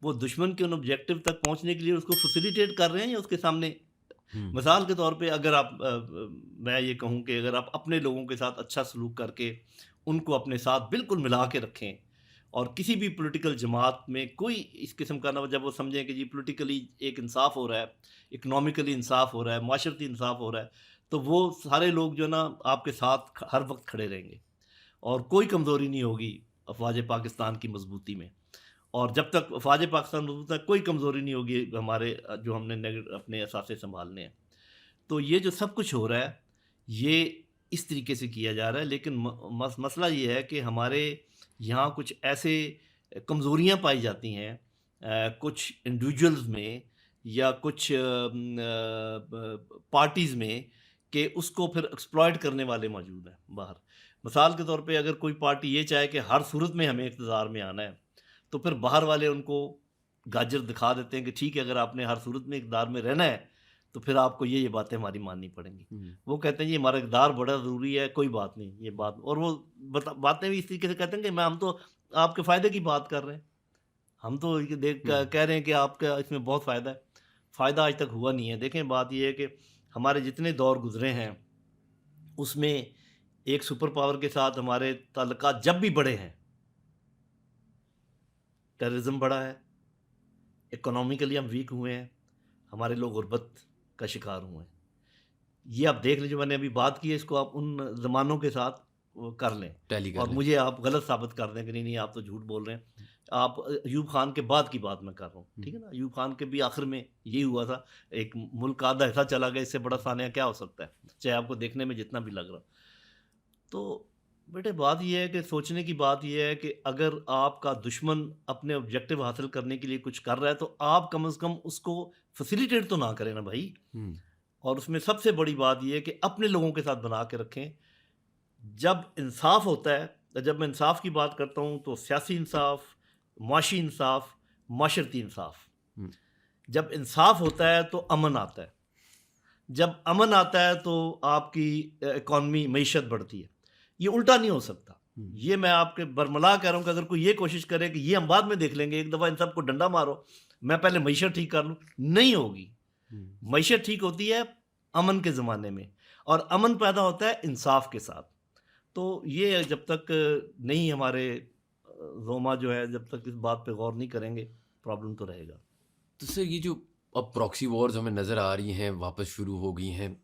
وہ دشمن کے ان آبجیکٹیو تک پہنچنے کے لیے اس کو فیسیلیٹیٹ کر رہے ہیں یا اس کے سامنے. مثال کے طور پہ اگر آپ میں یہ کہوں کہ اگر آپ اپنے لوگوں کے ساتھ اچھا سلوک کر کے ان کو اپنے ساتھ بالکل ملا کے رکھیں, اور کسی بھی پولیٹیکل جماعت میں کوئی اس قسم کا نہ, جب وہ سمجھیں کہ جی پولیٹیکلی ایک انصاف ہو رہا ہے, اکنامکلی انصاف ہو رہا ہے, معاشرتی انصاف ہو رہا ہے, تو وہ سارے لوگ جو نا آپ کے ساتھ ہر وقت کھڑے رہیں گے, اور کوئی کمزوری نہیں ہوگی افواج پاکستان کی مضبوطی میں. اور جب تک افواج پاکستان مضبوط ہے کوئی کمزوری نہیں ہوگی ہمارے جو ہم نے اپنے اثاثے سنبھالنے ہیں. تو یہ جو سب کچھ ہو رہا ہے یہ اس طریقے سے کیا جا رہا ہے. لیکن مسئلہ یہ ہے کہ ہمارے یہاں کچھ ایسے کمزوریاں پائی جاتی ہیں کچھ انڈیویجولز میں یا کچھ پارٹیز میں کہ اس کو پھر ایکسپلائٹ کرنے والے موجود ہیں باہر. مثال کے طور پہ اگر کوئی پارٹی یہ چاہے کہ ہر صورت میں ہمیں اقتدار میں آنا ہے, تو پھر باہر والے ان کو گاجر دکھا دیتے ہیں کہ ٹھیک ہے اگر آپ نے ہر صورت میں اقتدار میں رہنا ہے تو پھر آپ کو یہ باتیں ہماری ماننی پڑیں گی. وہ کہتے ہیں یہ ہمارا اقتدار بڑا ضروری ہے, کوئی بات نہیں یہ بات, اور وہ باتیں بھی اس طریقے سے کہتے ہیں کہ ہم تو آپ کے فائدے کی بات کر رہے ہیں, ہم تو کہہ رہے ہیں کہ آپ کا اس میں بہت فائدہ ہے. فائدہ آج تک ہوا نہیں ہے. دیکھیں بات یہ ہے کہ ہمارے جتنے دور گزرے ہیں اس میں ایک سپر پاور کے ساتھ ہمارے تعلقات جب بھی بڑے ہیں, ٹیررزم بڑا ہے, اکنامیکلی ہم ویک ہوئے ہیں, ہمارے لوگ غربت کا شکار ہوئے ہیں. یہ آپ دیکھ لیں جو میں نے ابھی بات کی ہے اس کو آپ ان زمانوں کے ساتھ کر لیں اور مجھے آپ غلط ثابت کر دیں کہ نہیں آپ تو جھوٹ بول رہے ہیں. آپ ایوب خان کے بعد کی بات میں کر رہا ہوں, ٹھیک ہے نا. ایوب خان کے بھی آخر میں یہی ہوا تھا, ایک ملک آدھا ایسا چلا گیا, اس سے بڑا سانحہ کیا ہو سکتا ہے, چاہے آپ کو دیکھنے میں جتنا بھی لگ رہا. تو بیٹے بات یہ ہے کہ سوچنے کی بات یہ ہے کہ اگر آپ کا دشمن اپنے آبجیکٹیو حاصل کرنے کے لیے کچھ کر رہا ہے تو آپ کم از کم اس کو فیسیلیٹیٹ تو نہ کریں نا بھائی. اور اس میں سب سے بڑی بات یہ ہے کہ اپنے لوگوں کے ساتھ بنا کے رکھیں. جب انصاف ہوتا ہے, جب میں انصاف کی بات کرتا ہوں تو سیاسی انصاف, معاشی انصاف, معاشرتی انصاف. جب انصاف ہوتا ہے تو امن آتا ہے, جب امن آتا ہے تو آپ کی اکانومی معیشت بڑھتی ہے. یہ الٹا نہیں ہو سکتا. یہ میں آپ کے برملا کہہ رہا ہوں کہ اگر کوئی یہ کوشش کرے کہ یہ ہم بعد میں دیکھ لیں گے, ایک دفعہ ان سب کو ڈنڈا مارو, میں پہلے معیشت ٹھیک کر لوں, نہیں ہوگی. معیشت ٹھیک ہوتی ہے امن کے زمانے میں, اور امن پیدا ہوتا ہے انصاف کے ساتھ. تو یہ جب تک نہیں ہمارے روما جو ہے جب تک اس بات پہ غور نہیں کریں گے پرابلم تو رہے گا. تو سر یہ جو اب پراکسی وارز ہمیں نظر آ رہی ہیں واپس شروع ہو گئی ہیں,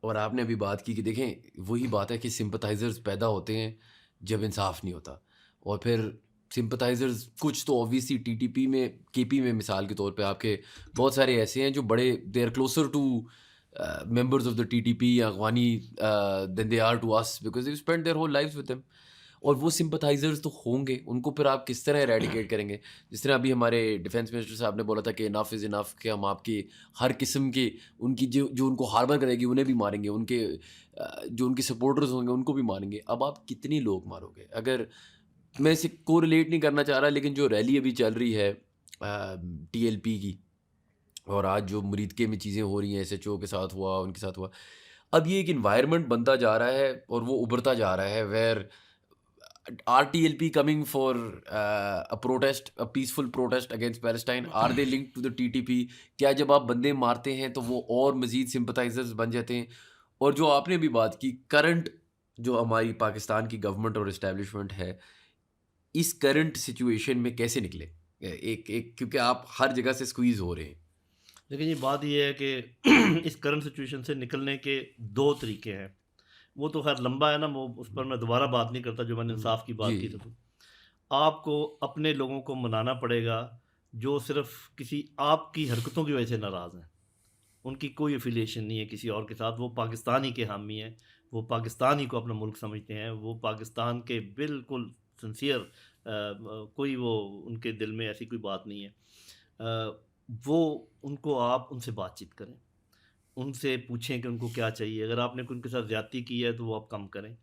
اور آپ نے ابھی بات کی کہ دیکھیں وہی بات ہے کہ سمپتھائزرز پیدا ہوتے ہیں جب انصاف نہیں ہوتا, اور پھر سمپتھائزرز کچھ تو اوبویسلی TTP میں KP میں مثال کے طور پہ آپ کے بہت سارے ایسے ہیں جو بڑے they are closer to members of the TTP یا اخوانی than they are to us because they spend their whole lives with them. اور وہ سمپتھائزرز تو ہوں گے, ان کو پھر آپ کس طرح ایریڈیکیٹ کریں گے؟ جس طرح ابھی ہمارے ڈیفینس منسٹر صاحب نے بولا تھا کہ انف از انف, کہ ہم آپ کی ہر قسم کی ان کی جو ان کو ہاربر کرے گی انہیں بھی ماریں گے, ان کے جو ان کے سپورٹرز ہوں گے ان کو بھی ماریں گے. اب آپ کتنی لوگ مارو گے؟ اگر میں اسے کو ریلیٹ نہیں کرنا چاہ رہا, لیکن جو ریلی ابھی چل رہی ہے ٹی ایل پی کی, اور آج جو مریدکے میں چیزیں ہو رہی ہیں, ایس ایچ او کے ساتھ ہوا, ان کے ساتھ ہوا, اب یہ ایک انوائرمنٹ بنتا جا رہا ہے اور وہ ابھرتا جا رہا ہے, where are T L P coming for protest, peaceful protest against Palestine, are they link to the T T P? کیا جب آپ بندے مارتے ہیں تو وہ اور مزید سمپتھائزرز بن جاتے ہیں؟ اور جو آپ نے بھی بات کی, کرنٹ جو ہماری پاکستان کی گورنمنٹ اور اسٹیبلشمنٹ ہے, اس کرنٹ سچویشن میں کیسے نکلے ایک کیونکہ آپ ہر جگہ سے اسکویز ہو رہے ہیں. لیکن یہ بات یہ ہے کہ اس کرنٹ سچویشن سے نکلنے کے دو طریقے ہیں. وہ تو خیر لمبا ہے نا, وہ اس پر میں دوبارہ بات نہیں کرتا. جو میں نے انصاف کی بات کی تھی, تو آپ کو اپنے لوگوں کو منانا پڑے گا جو صرف کسی آپ کی حرکتوں کی وجہ سے ناراض ہیں. ان کی کوئی افیلیشن نہیں ہے کسی اور کے ساتھ, وہ پاکستانی کے حامی ہیں, وہ پاکستانی کو اپنا ملک سمجھتے ہیں, وہ پاکستان کے بالکل سنسیئر, کوئی وہ ان کے دل میں ایسی کوئی بات نہیں ہے. وہ ان کو آپ ان سے بات چیت کریں, ان سے پوچھیں کہ ان کو کیا چاہیے. اگر آپ نے ان کے ساتھ زیادتی کی ہے تو وہ آپ کم کریں.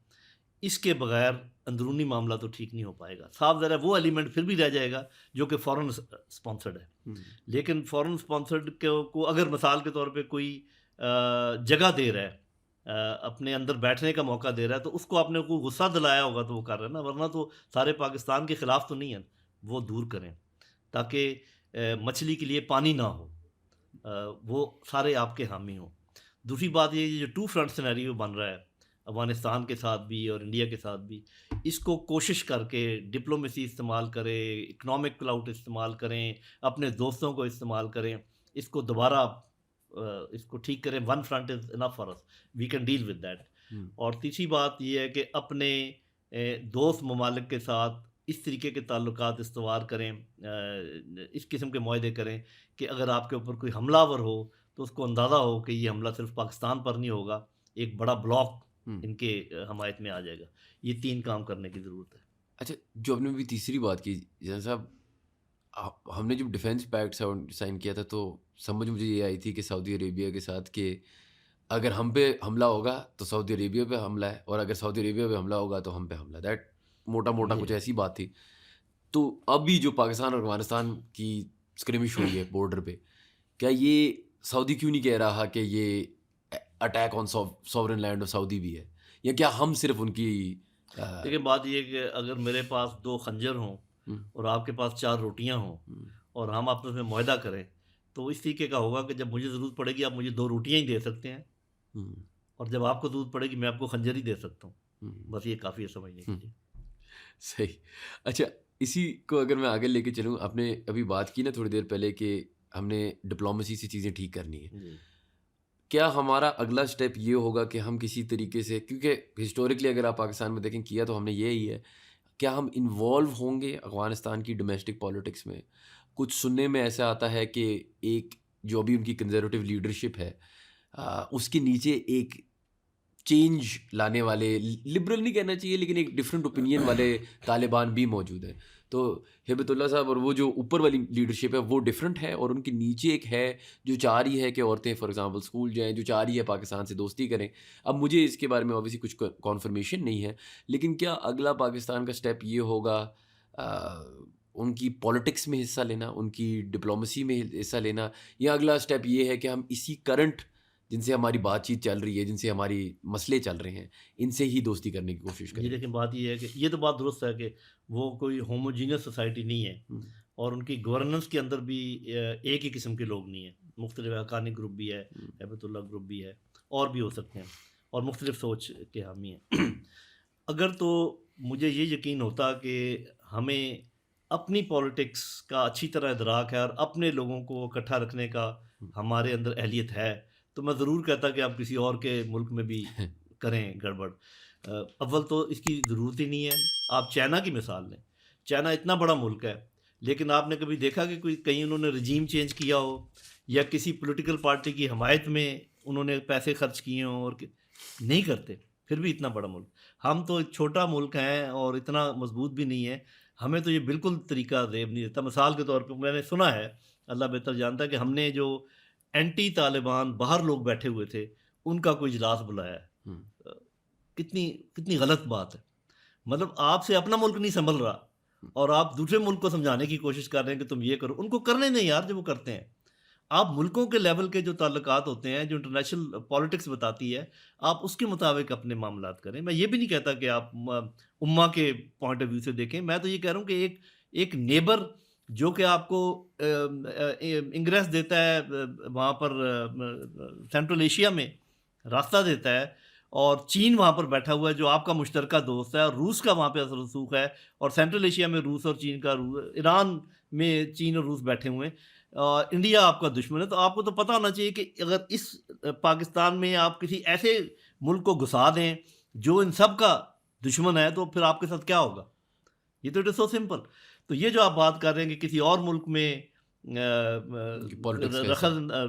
اس کے بغیر اندرونی معاملہ تو ٹھیک نہیں ہو پائے گا. صاف ذرا وہ ایلیمنٹ پھر بھی رہ جائے گا جو کہ فورن اسپانسرڈ ہے, لیکن فورن اسپانسرڈ کو اگر مثال کے طور پہ کوئی جگہ دے رہا ہے, اپنے اندر بیٹھنے کا موقع دے رہا ہے, تو اس کو آپ نے کوئی غصہ دلایا ہوگا تو وہ کر رہا ہے نا, ورنہ تو سارے پاکستان کے خلاف تو نہیں ہے. وہ دور کریں تاکہ مچھلی کے لیے پانی نہ ہو, وہ سارے آپ کے حامی ہوں. دوسری بات یہ جو ٹو فرنٹ سینیریو بن رہا ہے افغانستان کے ساتھ بھی اور انڈیا کے ساتھ بھی, اس کو کوشش کر کے ڈپلومیسی استعمال کریں, اکنامک کلاؤٹ استعمال کریں, اپنے دوستوں کو استعمال کریں, اس کو دوبارہ اس کو ٹھیک کریں. One front is enough for us, we can deal with that. اور تیسری بات یہ ہے کہ اپنے دوست ممالک کے ساتھ اس طریقے کے تعلقات استوار کریں, اس قسم کے معاہدے کریں کہ اگر آپ کے اوپر کوئی حملہ آور ہو تو اس کو اندازہ ہو کہ یہ حملہ صرف پاکستان پر نہیں ہوگا, ایک بڑا بلاک ان کے حمایت میں آ جائے گا. یہ تین کام کرنے کی ضرورت ہے. اچھا, جو ہم نے بھی تیسری بات کی جان صاحب, ہم نے جب ڈیفینس پیکٹ سائن کیا تھا تو سمجھ مجھے یہ آئی تھی کہ سعودی عربیہ کے ساتھ کہ اگر ہم پہ حملہ ہوگا تو سعودی عربیہ پہ حملہ ہے, اور اگر سعودی عربیہ پہ حملہ ہوگا تو ہم پہ حملہ. دیٹ موٹا کچھ ایسی بات تھی. تو اب بھی جو پاکستان اور افغانستان کی اسکرمش ہوئی ہے بارڈر پہ, کیا یہ سعودی کیوں نہیں کہہ رہا کہ یہ attack on sovereign land of Saudi بھی ہے, یا کیا ہم صرف ان کی؟ دیکھیں بات یہ کہ اگر میرے پاس 2 خنجر ہوں اور آپ کے پاس 4 روٹیاں ہوں اور ہم آپس میں معاہدہ کریں, تو اس طریقے کا ہوگا کہ جب مجھے ضرورت پڑے گی آپ مجھے 2 روٹیاں ہی دے سکتے ہیں, اور جب آپ کو ضرورت پڑے گی میں آپ کو خنجر ہی دے سکتا ہوں. بس یہ کافی ہے سمجھنے کے لیے. صحیح. اچھا, اسی کو اگر میں آگے لے کے چلوں, آپ نے ابھی بات کی نا تھوڑی دیر پہلے کہ ہم نے ڈپلومیسی سے چیزیں ٹھیک کرنی ہے. کیا ہمارا اگلا اسٹیپ یہ ہوگا کہ ہم کسی طریقے سے, کیونکہ ہسٹوریکلی اگر آپ پاکستان میں دیکھیں کیا تو ہم نے یہی ہے, کیا ہم انوالو ہوں گے افغانستان کی ڈومیسٹک پالیٹکس میں؟ کچھ سننے میں ایسا آتا ہے کہ ایک جو ابھی ان کی کنزرویٹو لیڈرشپ ہے اس کے نیچے ایک چینج لانے والے, لبرل نہیں کہنا چاہیے لیکن ایک ڈفرینٹ اوپینین والے طالبان بھی موجود ہیں. تو ہیبت اللہ صاحب اور وہ جو اوپر والی لیڈرشپ ہے وہ ڈفرینٹ ہے, اور ان کے نیچے ایک ہے جو چاہ رہی ہے کہ عورتیں فار ایگزامپل اسکول جائیں, جو چاہ رہی ہے پاکستان سے دوستی کریں. اب مجھے اس کے بارے میں اوبیسلی کچھ کانفرمیشن نہیں ہے, لیکن کیا اگلا پاکستان کا اسٹیپ یہ ہوگا ان کی پالیٹکس میں حصہ لینا, ان کی ڈپلومیسی میں حصہ لینا, یا اگلا اسٹیپ یہ ہے کہ ہم اسی کرنٹ جن سے ہماری بات چیت چل رہی ہے, جن سے ہماری مسئلے چل رہے ہیں, ان سے ہی دوستی کرنے کی کوشش کریں؟ لیکن بات یہ ہے کہ یہ تو بات درست ہے کہ وہ کوئی ہوموجینس سوسائٹی نہیں ہے, اور ان کی گورننس کے اندر بھی ایک ہی قسم کے لوگ نہیں ہیں. مختلف حقانی گروپ بھی ہے, ہیبت اللہ گروپ بھی ہے, اور بھی ہو سکتے ہیں, اور مختلف سوچ کے حامی ہیں. اگر تو مجھے یہ یقین ہوتا کہ ہمیں اپنی پالیٹکس کا اچھی طرح ادراک ہے اور اپنے لوگوں کو اکٹھا رکھنے کا ہمارے اندر اہلیت ہے, تو میں ضرور کہتا کہ آپ کسی اور کے ملک میں بھی کریں گڑبڑ. اول تو اس کی ضرورت ہی نہیں ہے. آپ چائنا کی مثال لیں, چائنا اتنا بڑا ملک ہے, لیکن آپ نے کبھی دیکھا کہ کوئی کہیں انہوں نے رجیم چینج کیا ہو, یا کسی پولیٹیکل پارٹی کی حمایت میں انہوں نے پیسے خرچ کیے ہوں؟ اور نہیں کرتے. پھر بھی اتنا بڑا ملک. ہم تو ایک چھوٹا ملک ہیں اور اتنا مضبوط بھی نہیں ہے. ہمیں تو یہ بالکل طریقہ زیب نہیں دیتا. مثال کے طور پہ میں نے سنا ہے, اللہ بہتر جانتا ہے, کہ ہم نے جو اینٹی طالبان باہر لوگ بیٹھے ہوئے تھے ان کا کوئی اجلاس بلایا ہے. کتنی غلط بات ہے. مطلب آپ سے اپنا ملک نہیں سنبھل رہا اور آپ دوسرے ملک کو سمجھانے کی کوشش کر رہے ہیں کہ تم یہ کرو. ان کو کرنے نہیں یار جو وہ کرتے ہیں. آپ ملکوں کے لیول کے جو تعلقات ہوتے ہیں, جو انٹرنیشنل پالیٹکس بتاتی ہے, آپ اس کے مطابق اپنے معاملات کریں. میں یہ بھی نہیں کہتا کہ آپ امہ کے پوائنٹ آف ویو سے دیکھیں. میں تو یہ کہہ رہا ہوں کہ ایک نیبر جو کہ آپ کو انگریس دیتا ہے وہاں پر سینٹرل ایشیا میں راستہ دیتا ہے, اور چین وہاں پر بیٹھا ہوا ہے جو آپ کا مشترکہ دوست ہے, اور روس کا وہاں پہ اثر رسوخ ہے, اور سینٹرل ایشیا میں روس اور چین کا, ایران میں چین اور روس بیٹھے ہوئے ہیں, انڈیا آپ کا دشمن ہے. تو آپ کو تو پتہ ہونا چاہیے کہ اگر اس پاکستان میں آپ کسی ایسے ملک کو گھسا دیں جو ان سب کا دشمن ہے, تو پھر آپ کے ساتھ کیا ہوگا؟ یہ تو اٹ از سو سمپل. تو یہ جو آپ بات کر رہے ہیں کہ کسی اور ملک میں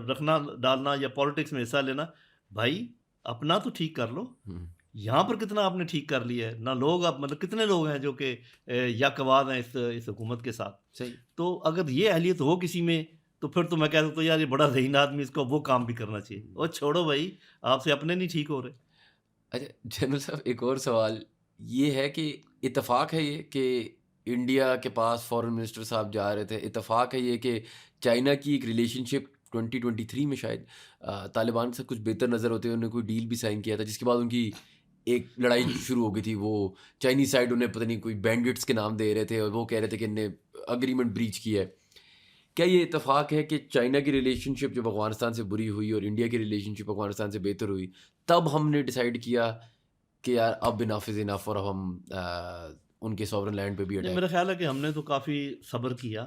رکھنا ڈالنا یا پالیٹکس میں حصہ لینا, بھائی اپنا تو ٹھیک کر لو. یہاں پر کتنا آپ نے ٹھیک کر لیا ہے نہ. لوگ آپ مطلب کتنے لوگ ہیں جو کہ یکواد ہیں اس حکومت کے ساتھ. صحیح. تو اگر یہ اہلیت ہو کسی میں تو پھر تو میں کہہ سکتا ہوں یار یہ بڑا ذہین آدمی, اس کو وہ کام بھی کرنا چاہیے. اور چھوڑو بھائی, آپ سے اپنے نہیں ٹھیک ہو رہے. اچھا جنرل صاحب, ایک اور سوال یہ ہے کہ اتفاق ہے یہ کہ انڈیا کے پاس فارن منسٹر صاحب جا رہے تھے, اتفاق ہے یہ کہ چائنا کی ایک ریلیشن شپ 2023 میں شاید طالبان سے کچھ بہتر نظر ہوتے ہیں, انہوں نے کوئی ڈیل بھی سائن کیا تھا, جس کے بعد ان کی ایک لڑائی شروع ہو گئی تھی. وہ چائنیز سائڈ انہیں پتہ نہیں کوئی بینڈٹس کے نام دے رہے تھے, اور وہ کہہ رہے تھے کہ انہوں نے اگریمنٹ بریچ کیا ہے. کیا یہ اتفاق ہے کہ چائنا کی ریلیشن شپ جب افغانستان سے بری ہوئی اور انڈیا کی ریلیشن شپ افغانستان سے بہتر ہوئی, تب ہم نے ڈیسائیڈ کیا کہ یار اب انف از انف, اور اب ہم ان کے سوورن لینڈ پہ بھی اٹیک؟ میرا خیال ہے کہ ہم نے تو کافی صبر کیا.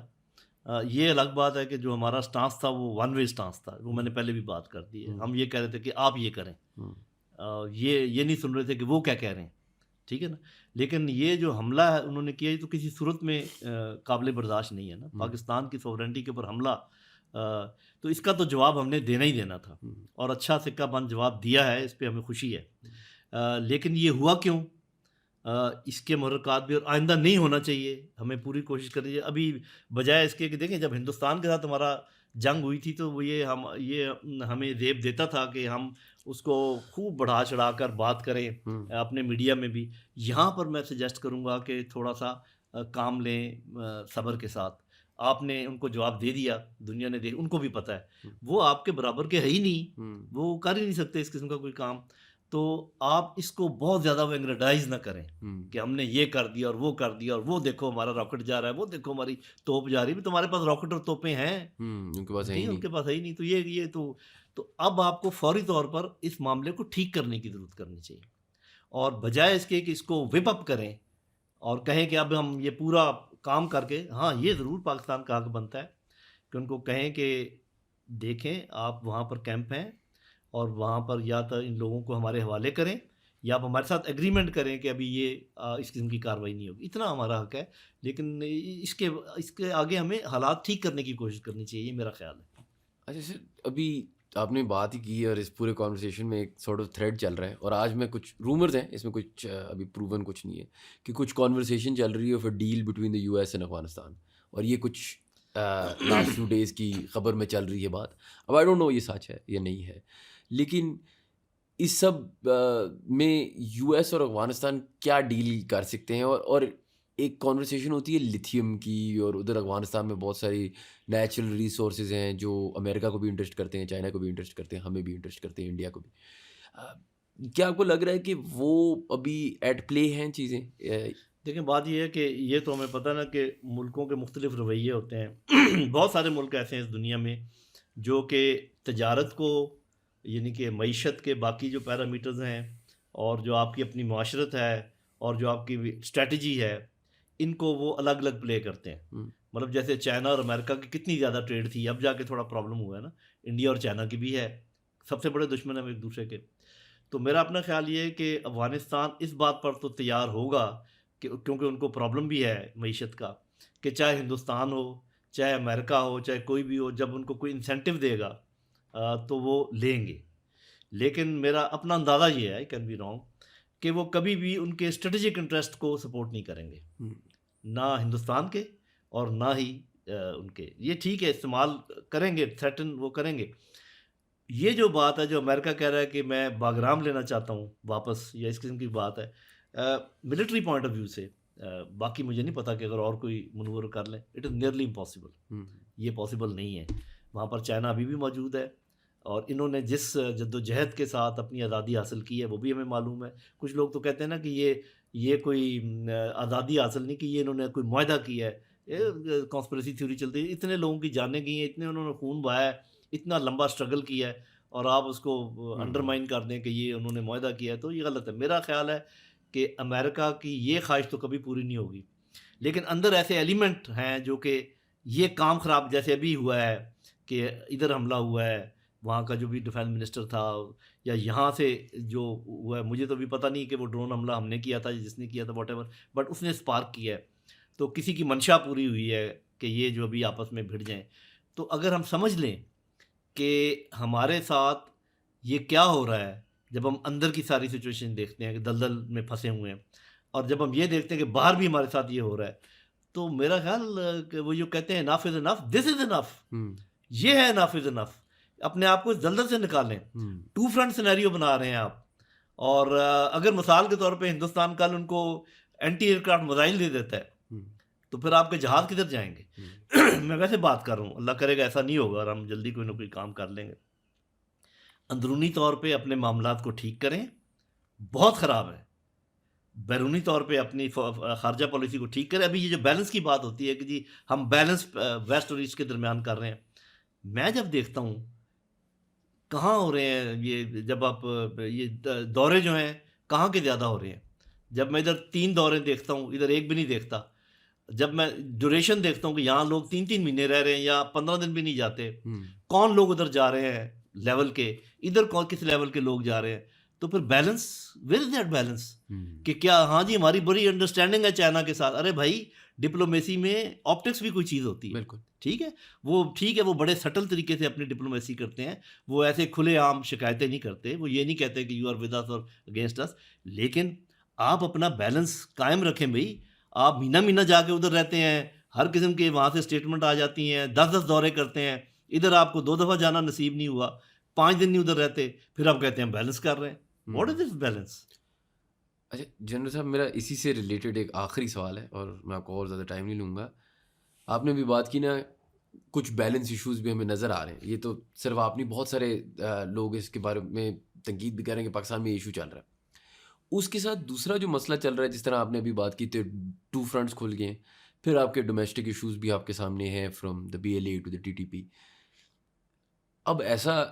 یہ الگ بات ہے کہ جو ہمارا سٹانس تھا وہ ون وے سٹانس تھا, وہ میں نے پہلے بھی بات کر دی ہے. ہم یہ کہہ رہے تھے کہ آپ یہ کریں, یہ نہیں سن رہے تھے کہ وہ کیا کہہ رہے ہیں, ٹھیک ہے نا. لیکن یہ جو حملہ ہے انہوں نے کیا, یہ تو کسی صورت میں قابل برداشت نہیں ہے نا. پاکستان کی سوورنٹی کے اوپر حملہ, تو اس کا تو جواب ہم نے دینا ہی دینا تھا, اور اچھا سکہ بند جواب دیا ہے, اس پہ ہمیں خوشی ہے. لیکن یہ ہوا کیوں, اس کے محرکات بھی اور آئندہ نہیں ہونا چاہیے. ہمیں پوری کوشش کرنی چاہیے. ابھی بجائے اس کے کہ دیکھیں جب ہندوستان کے ساتھ ہمارا جنگ ہوئی تھی تو وہ یہ ہمیں زیب دیتا تھا کہ ہم اس کو خوب بڑھا چڑھا کر بات کریں اپنے میڈیا میں بھی. یہاں پر میں سجیسٹ کروں گا کہ تھوڑا سا کام لیں صبر کے ساتھ. آپ نے ان کو جواب دے دیا, دنیا نے ان کو بھی پتہ ہے وہ آپ کے برابر کے ہے ہی نہیں, وہ کر ہی نہیں سکتے اس قسم کا کوئی کام. تو آپ اس کو بہت زیادہ وہ انگریڈائز نہ کریں کہ ہم نے یہ کر دیا اور وہ کر دیا, اور وہ دیکھو ہمارا راکٹ جا رہا ہے, وہ دیکھو ہماری توپ جا رہی ہے. تمہارے پاس راکٹ اور توپیں ہیں, ان کے پاس ہے ہی نہیں. تو یہ تو اب آپ کو فوری طور پر اس معاملے کو ٹھیک کرنے کی ضرورت کرنی چاہیے, اور بجائے اس کے کہ اس کو وپ اپ کریں اور کہیں کہ اب ہم یہ پورا کام کر کے, ہاں یہ ضرور پاکستان کا حق بنتا ہے کہ ان کو کہیں کہ دیکھیں آپ وہاں پر کیمپ ہیں, اور وہاں پر یا تو ان لوگوں کو ہمارے حوالے کریں یا آپ ہمارے ساتھ ایگریمنٹ کریں کہ ابھی یہ اس قسم کی کارروائی نہیں ہوگی. اتنا ہمارا حق ہے, لیکن اس کے آگے ہمیں حالات ٹھیک کرنے کی کوشش کرنی چاہیے, یہ میرا خیال ہے. اچھا سر, ابھی آپ نے بات ہی کی اور اس پورے کانورسیشن میں ایک سارٹ آف تھریڈ چل رہا ہے, اور آج میں کچھ رومرز ہیں, اس میں کچھ ابھی پروون کچھ نہیں ہے, کہ کچھ کانورسیشن چل رہی ہے of a deal between the U S and Afghanistan, اور یہ کچھ لاسٹ فیو ڈیز کی خبر میں چل رہی ہے بات. اب آئی ڈونٹ نو یہ سچ ہے یا نہیں ہے, لیکن اس سب میں یو ایس اور افغانستان کیا ڈیل کر سکتے ہیں؟ اور ایک کانورسیشن ہوتی ہے لیتھیم کی, اور ادھر افغانستان میں بہت ساری نیچرل ریسورسز ہیں جو امریکہ کو بھی انٹرسٹ کرتے ہیں, چائنا کو بھی انٹرسٹ کرتے ہیں, ہمیں بھی انٹرسٹ کرتے ہیں, انڈیا کو بھی. کیا آپ کو لگ رہا ہے کہ وہ ابھی ایٹ پلے ہیں چیزیں؟ دیکھیں بات یہ ہے کہ یہ تو ہمیں پتہ نا کہ ملکوں کے مختلف رویے ہوتے ہیں. بہت سارے ملک ایسے ہیں اس دنیا میں جو کہ تجارت کو, یعنی کہ معیشت کے باقی جو پیرامیٹرز ہیں, اور جو آپ کی اپنی معاشرت ہے, اور جو آپ کی اسٹریٹجی ہے, ان کو وہ الگ الگ پلے کرتے ہیں. مطلب جیسے چائنا اور امریکہ کی کتنی زیادہ ٹریڈ تھی, اب جا کے تھوڑا پرابلم ہوا ہے نا. انڈیا اور چائنا کی بھی ہے, سب سے بڑے دشمن ہیں ایک دوسرے کے. تو میرا اپنا خیال یہ ہے کہ افغانستان اس بات پر تو تیار ہوگا کہ کیونکہ ان کو پرابلم بھی ہے معیشت کا, کہ چاہے ہندوستان ہو, چاہے امریکہ ہو, چاہے کوئی بھی ہو, جب ان کو کوئی انسینٹیو دے گا تو وہ لیں گے. لیکن میرا اپنا اندازہ یہ ہے, کین بی رانگ, کہ وہ کبھی بھی ان کے اسٹریٹجک انٹرسٹ کو سپورٹ نہیں کریں گے، نہ ہندوستان کے اور نہ ہی ان کے. یہ ٹھیک ہے استعمال کریں گے، تھریٹن وہ کریں گے. یہ جو بات ہے جو امریکہ کہہ رہا ہے کہ میں باگرام لینا چاہتا ہوں واپس، یا اس قسم کی بات ہے ملٹری پوائنٹ آف ویو سے، باقی مجھے نہیں پتا کہ اگر اور کوئی منور کر لیں، اٹ از نیئرلی امپاسبل. یہ پاسبل نہیں ہے. وہاں پر چائنا ابھی بھی موجود ہے، اور انہوں نے جس جد و جہد کے ساتھ اپنی آزادی حاصل کی ہے وہ بھی ہمیں معلوم ہے. کچھ لوگ تو کہتے ہیں نا کہ یہ کوئی آزادی حاصل نہیں کی، یہ انہوں نے کوئی معاہدہ کیا ہے. کانسپریسی تھیوری چلتی ہے، اتنے لوگوں کی جانیں گئی ہیں، اتنے انہوں نے خون بہایا ہے، اتنا لمبا اسٹرگل کیا ہے، اور آپ اس کو انڈرمائن کر دیں کہ یہ انہوں نے معاہدہ کیا ہے، تو یہ غلط ہے. میرا خیال ہے کہ امریکہ کی یہ خواہش تو کبھی پوری نہیں ہوگی، لیکن اندر ایسے ایلیمنٹ ہیں جو کہ یہ کام خراب، جیسے ابھی ہوا ہے کہ ادھر حملہ ہوا ہے، وہاں کا جو بھی ڈیفینس منسٹر تھا، یا یہاں سے جو ہوا ہے، مجھے تو بھی پتہ نہیں کہ وہ ڈرون حملہ ہم نے کیا تھا جس نے کیا تھا، واٹ ایور، بٹ اس نے اسپارک کیا ہے. تو کسی کی منشا پوری ہوئی ہے کہ یہ جو ابھی آپس میں بھڑ جائیں. تو اگر ہم سمجھ لیں کہ ہمارے ساتھ یہ کیا ہو رہا ہے، جب ہم اندر کی ساری سچویشن دیکھتے ہیں کہ دلدل میں پھنسے ہوئے ہیں، اور جب ہم یہ دیکھتے ہیں کہ باہر بھی ہمارے ساتھ یہ ہو رہا ہے، تو میرا خیال کہ وہ جو کہتے ہیں انف از انف، دس از انف، یہ ہے انف از انف. اپنے آپ کو اس دلدل سے نکالیں. 2 فرنٹ سینیریو بنا رہے ہیں آپ، اور اگر مثال کے طور پہ ہندوستان کل ان کو اینٹی ایئر کرافٹ میزائل دے دیتا ہے، تو پھر آپ کے جہاز کدھر جائیں گے؟ میں ویسے بات کر رہا ہوں، اللہ کرے گا ایسا نہیں ہوگا، اور ہم جلدی کوئی نہ کوئی کام کر لیں گے. اندرونی طور پہ اپنے معاملات کو ٹھیک کریں، بہت خراب ہے. بیرونی طور پہ اپنی خارجہ پالیسی کو ٹھیک کریں. ابھی یہ جو بیلنس کی بات ہوتی ہے کہ جی ہم بیلنس ویسٹ اور ایسٹ کے درمیان کر رہے ہیں، میں جب دیکھتا ہوں کہاں ہو رہے ہیں یہ، جب آپ یہ دورے جو ہیں کہاں کے زیادہ ہو رہے ہیں. جب میں ادھر 3 دورے دیکھتا ہوں، ادھر ایک بھی نہیں دیکھتا. جب میں ڈیوریشن دیکھتا ہوں کہ یہاں لوگ 3 مہینے رہ رہے ہیں یا 15 دن بھی نہیں جاتے، کون لوگ ادھر جا رہے ہیں لیول کے، ادھر کون کس لیول کے لوگ جا رہے ہیں. تو پھر balance, where is that balance? کہ کیا ہاں جی ہماری بڑی انڈرسٹینڈنگ ہے چائنا کے ساتھ، ارے بھائی ڈپلومیسی میں آپٹکس بھی کوئی چیز ہوتی ہے. بالکل ٹھیک ہے، وہ بڑے سٹل طریقے سے اپنی ڈپلومیسی کرتے ہیں، وہ ایسے کھلے عام شکایتیں نہیں کرتے، وہ یہ نہیں کہتے کہ یو آر ود اس اور اگینسٹ اس. لیکن آپ اپنا بیلنس قائم رکھیں بھائی. آپ مہینہ جا کے ادھر رہتے ہیں، ہر قسم کے وہاں سے اسٹیٹمنٹ آ جاتی ہیں، 10 دورے کرتے ہیں، ادھر آپ کو 2 دفعہ جانا نصیب نہیں ہوا، 5 دن نہیں ادھر رہتے، پھر آپ کہتے ہیں بیلنس کر رہے ہیں. What is this balance? اچھا جنرل صاحب، میرا اسی سے ریلیٹڈ ایک آخری سوال ہے، اور میں آپ کو اور زیادہ ٹائم نہیں لوں گا. آپ نے بھی بات کی نا، کچھ بیلنس ایشوز بھی ہمیں نظر آ رہے ہیں. یہ تو صرف آپ نہیں، بہت سارے لوگ اس کے بارے میں تنقید بھی کر رہے ہیں کہ پاکستان میں ایشو چل رہا ہے. اس کے ساتھ دوسرا جو مسئلہ چل رہا ہے، جس طرح آپ نے ابھی بات کی تھی، 2 فرنٹس کھل گئے ہیں، پھر آپ کے ڈومیسٹک ایشوز بھی آپ کے سامنے ہیں، from the BLA to the TTP. اب ایسا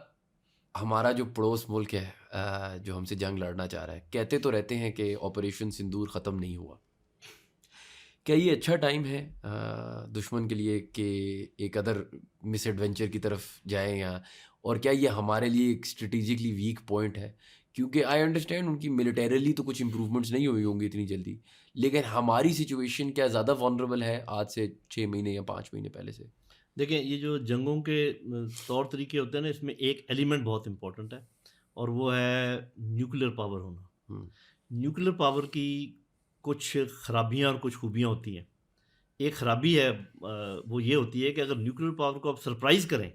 ہمارا جو پڑوس ملک ہے جو ہم سے جنگ لڑنا چاہ رہا ہے، کہتے تو رہتے ہیں کہ آپریشن سندور ختم نہیں ہوا. کیا یہ اچھا ٹائم ہے دشمن کے لیے کہ ایک ادر مس ایڈونچر کی طرف جائیں، اور کیا یہ ہمارے لیے ایک اسٹریٹجکلی ویک پوائنٹ ہے؟ کیونکہ آئی انڈرسٹینڈ ان کی ملیٹریلی تو کچھ امپروومنٹس نہیں ہوئی ہوں گی اتنی جلدی، لیکن ہماری سچویشن کیا زیادہ وانریبل ہے آج سے 6 مہینے یا 5 مہینے پہلے سے؟ دیکھیں، یہ جو جنگوں کے طور طریقے ہوتے ہیں نا، اس میں ایک ایلیمنٹ بہت امپورٹنٹ ہے، اور وہ ہے نیوکلیر پاور ہونا. نیوکلیر پاور کی کچھ خرابیاں اور کچھ خوبیاں ہوتی ہیں. ایک خرابی ہے وہ یہ ہوتی ہے کہ اگر نیوکلیر پاور کو آپ سرپرائز کریں،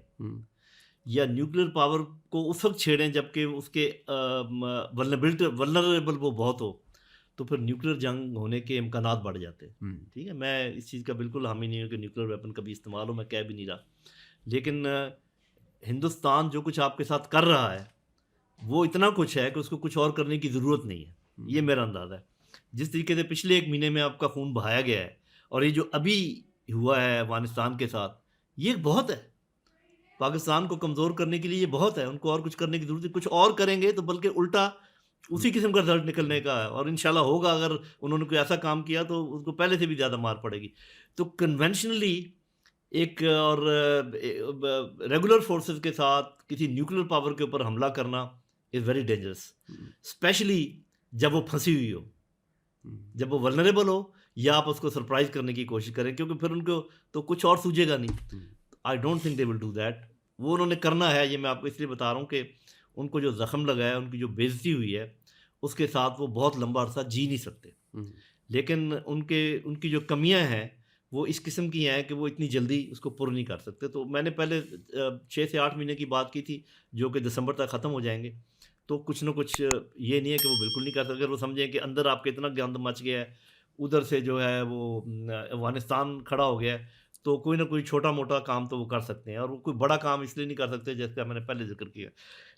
یا نیوکلیر پاور کو اس وقت چھیڑیں جب کہ اس کے ولنریبل وہ بہت ہو، تو پھر نیوکلیر جنگ ہونے کے امکانات بڑھ جاتے ہیں. ٹھیک ہے، میں اس چیز کا بالکل حامی نہیں ہوں کہ نیوکلیر ویپن کبھی استعمال ہو، میں کہہ بھی نہیں رہا. لیکن ہندوستان جو کچھ آپ کے ساتھ کر رہا ہے وہ اتنا کچھ ہے کہ اس کو کچھ اور کرنے کی ضرورت نہیں ہے. یہ میرا اندازہ ہے. جس طریقے سے پچھلے 1 مہینے میں آپ کا خون بہایا گیا ہے، اور یہ جو ابھی ہوا ہے افغانستان کے ساتھ، یہ بہت ہے. پاکستان کو کمزور کرنے کے لیے یہ بہت ہے. ان کو اور کچھ کرنے کی ضرورت ہے. کچھ اور کریں گے تو بلکہ الٹا اسی قسم کا رزلٹ نکلنے کا ہے، اور انشاءاللہ ہوگا. اگر انہوں نے کوئی ایسا کام کیا تو اس کو پہلے سے بھی زیادہ مار پڑے گی. تو کنونشنلی ایک اور ریگولر فورسز کے ساتھ کسی نیوکلیر پاور کے اوپر حملہ کرنا از ویری ڈینجرس، اسپیشلی جب وہ پھنسی ہوئی ہو، جب وہ ولنریبل ہو، یا آپ اس کو سرپرائز کرنے کی کوشش کریں، کیونکہ پھر ان کو تو کچھ اور سوجے گا نہیں. آئی don't think they will do that. وہ انہوں نے کرنا ہے. یہ میں آپ کو اس لیے بتا رہا ہوں کہ ان کو جو زخم لگا ہے، ان کی جو بےعزتی ہوئی ہے، اس کے ساتھ وہ بہت لمبا عرصہ جی نہیں سکتے. لیکن ان کی جو کمیاں ہیں وہ اس قسم کی ہیں کہ وہ اتنی جلدی اس کو پر نہیں کر سکتے. تو میں نے پہلے 6 سے 8 مہینے کی بات کی تھی جو کہ دسمبر تک ختم ہو جائیں گے. تو کچھ نہ کچھ یہ نہیں ہے کہ وہ بالکل نہیں کر سکتے. اگر وہ سمجھیں کہ اندر آپ کے اتنا گند مچ گیا ہے, ادھر سے جو ہے وہ افغانستان کھڑا ہو گیا ہے, تو کوئی نہ کوئی چھوٹا موٹا کام تو وہ کر سکتے ہیں. اور وہ کوئی بڑا کام اس لیے نہیں کر سکتے جیسے کہ میں نے پہلے ذکر کیا.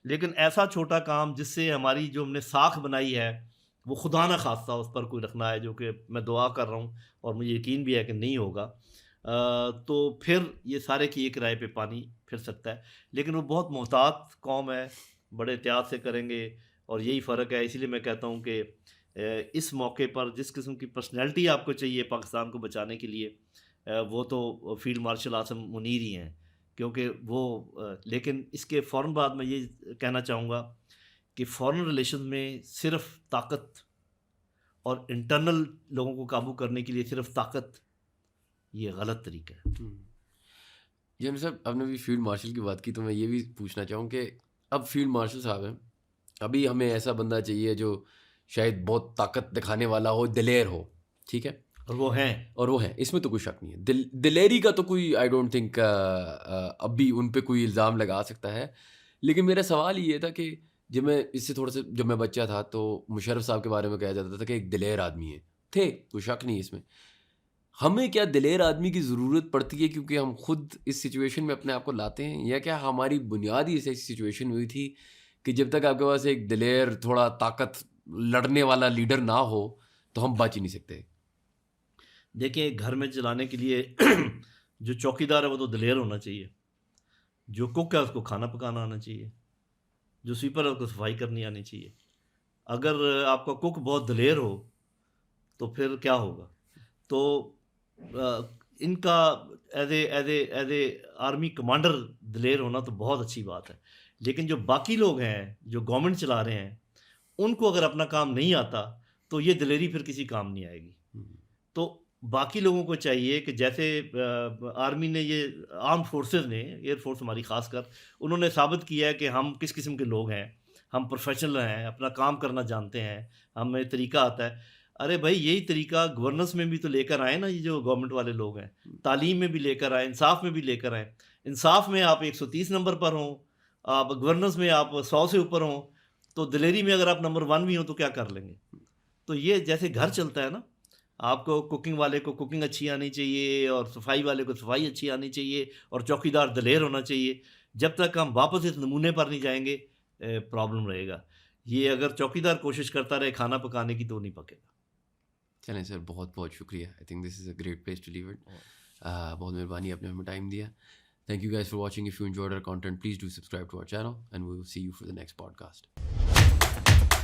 لیکن ایسا چھوٹا کام جس سے ہماری جو ہم نے ساکھ بنائی ہے وہ خدا نہ خواستہ اس پر کوئی رکھنا ہے, جو کہ میں دعا کر رہا ہوں اور مجھے یقین بھی ہے کہ نہیں ہوگا, تو پھر یہ سارے کی ایک رائے پہ پانی پھر سکتا ہے. لیکن وہ بہت محتاط قوم ہے, بڑے احتیاط سے کریں گے, اور یہی فرق ہے. اسی لیے میں کہتا ہوں کہ اس موقع پر جس قسم کی پرسنالٹی آپ کو چاہیے پاکستان کو بچانے کے لیے, وہ تو فیلڈ مارشل عاصم منیر ہی ہیں, کیونکہ وہ لیکن اس کے فوراً بعد میں یہ کہنا چاہوں گا کہ فورن ریلیشن میں صرف طاقت اور انٹرنل لوگوں کو قابو کرنے کے لیے صرف طاقت, یہ غلط طریقہ ہے. جی صاحب, آپ نے بھی فیلڈ مارشل کی بات کی تو میں یہ بھی پوچھنا چاہوں کہ اب فیلڈ مارشل صاحب ہیں, ابھی ہمیں ایسا بندہ چاہیے جو شاید بہت طاقت دکھانے والا ہو, دلیر ہو, ٹھیک ہے, اور وہ ہیں, اس میں تو کوئی شک نہیں ہے. دلیری کا تو کوئی آئی ڈونٹ تھنک اب بھی ان پہ کوئی الزام لگا سکتا ہے. لیکن میرا سوال یہ تھا کہ جب میں اس سے تھوڑا سا جب میں بچہ تھا تو مشرف صاحب کے بارے میں کہا جاتا تھا کہ ایک دلیر آدمی ہے, تھے, کوئی شک نہیں اس میں. ہمیں کیا دلیر آدمی کی ضرورت پڑتی ہے کیونکہ ہم خود اس سچویشن میں اپنے آپ کو لاتے ہیں, یا کیا ہماری بنیادی ایسی سچویشن ہوئی تھی کہ جب تک آپ کے پاس ایک دلیر تھوڑا طاقت لڑنے والا لیڈر نہ ہو تو ہم بچ ہی نہیں سکتے؟ دیکھیں, گھر میں چلانے کے لیے جو چوکیدار ہے وہ تو دلیر ہونا چاہیے, جو کک ہے اس کو کھانا پکانا آنا چاہیے, جو سویپر ہے اس کو صفائی کرنی آنی چاہیے. اگر آپ کا کک بہت دلیر ہو تو پھر کیا ہوگا؟ تو ان کا ایز اے آرمی کمانڈر دلیر ہونا تو بہت اچھی بات ہے. لیکن جو باقی لوگ ہیں جو گورنمنٹ چلا رہے ہیں, ان کو اگر اپنا کام نہیں آتا تو یہ دلیری پھر کسی کام نہیں آئے گی. تو باقی لوگوں کو چاہیے کہ جیسے آرمی نے, یہ آرم فورسز نے, ایئر فورس ہماری خاص کر, انہوں نے ثابت کیا ہے کہ ہم کس قسم کے لوگ ہیں, ہم پروفیشنل ہیں, اپنا کام کرنا جانتے ہیں, ہمیں طریقہ آتا ہے. ارے بھائی, یہی طریقہ گورننس میں بھی تو لے کر آئے نا, یہ جو گورنمنٹ والے لوگ ہیں, تعلیم میں بھی لے کر آئے, انصاف میں بھی لے کر آئے. انصاف میں آپ 130 نمبر پر ہوں, آپ گورننس میں آپ 100 سے اوپر ہوں, تو دلیری میں اگر آپ نمبر 1 بھی ہوں تو کیا کر لیں گے؟ تو یہ جیسے گھر چلتا ہے نا, آپ کو کوکنگ والے کو کوکنگ اچھی آنی چاہیے, اور صفائی والے کو صفائی اچھی آنی چاہیے, اور چوکیدار دلیر ہونا چاہیے. جب تک ہم واپس اس نمونے پر نہیں جائیں گے پرابلم رہے گا. یہ اگر چوکیدار کوشش کرتا رہے کھانا پکانے کی تو نہیں پکے گا. چلیں سر, بہت بہت شکریہ. I think this is a great place to leave it. بہت مہربانی, آپ نے ہمیں ٹائم دیا. Thank you guys for watching. If you enjoyed our content, please do subscribe to our channel and we will see you for the next podcast.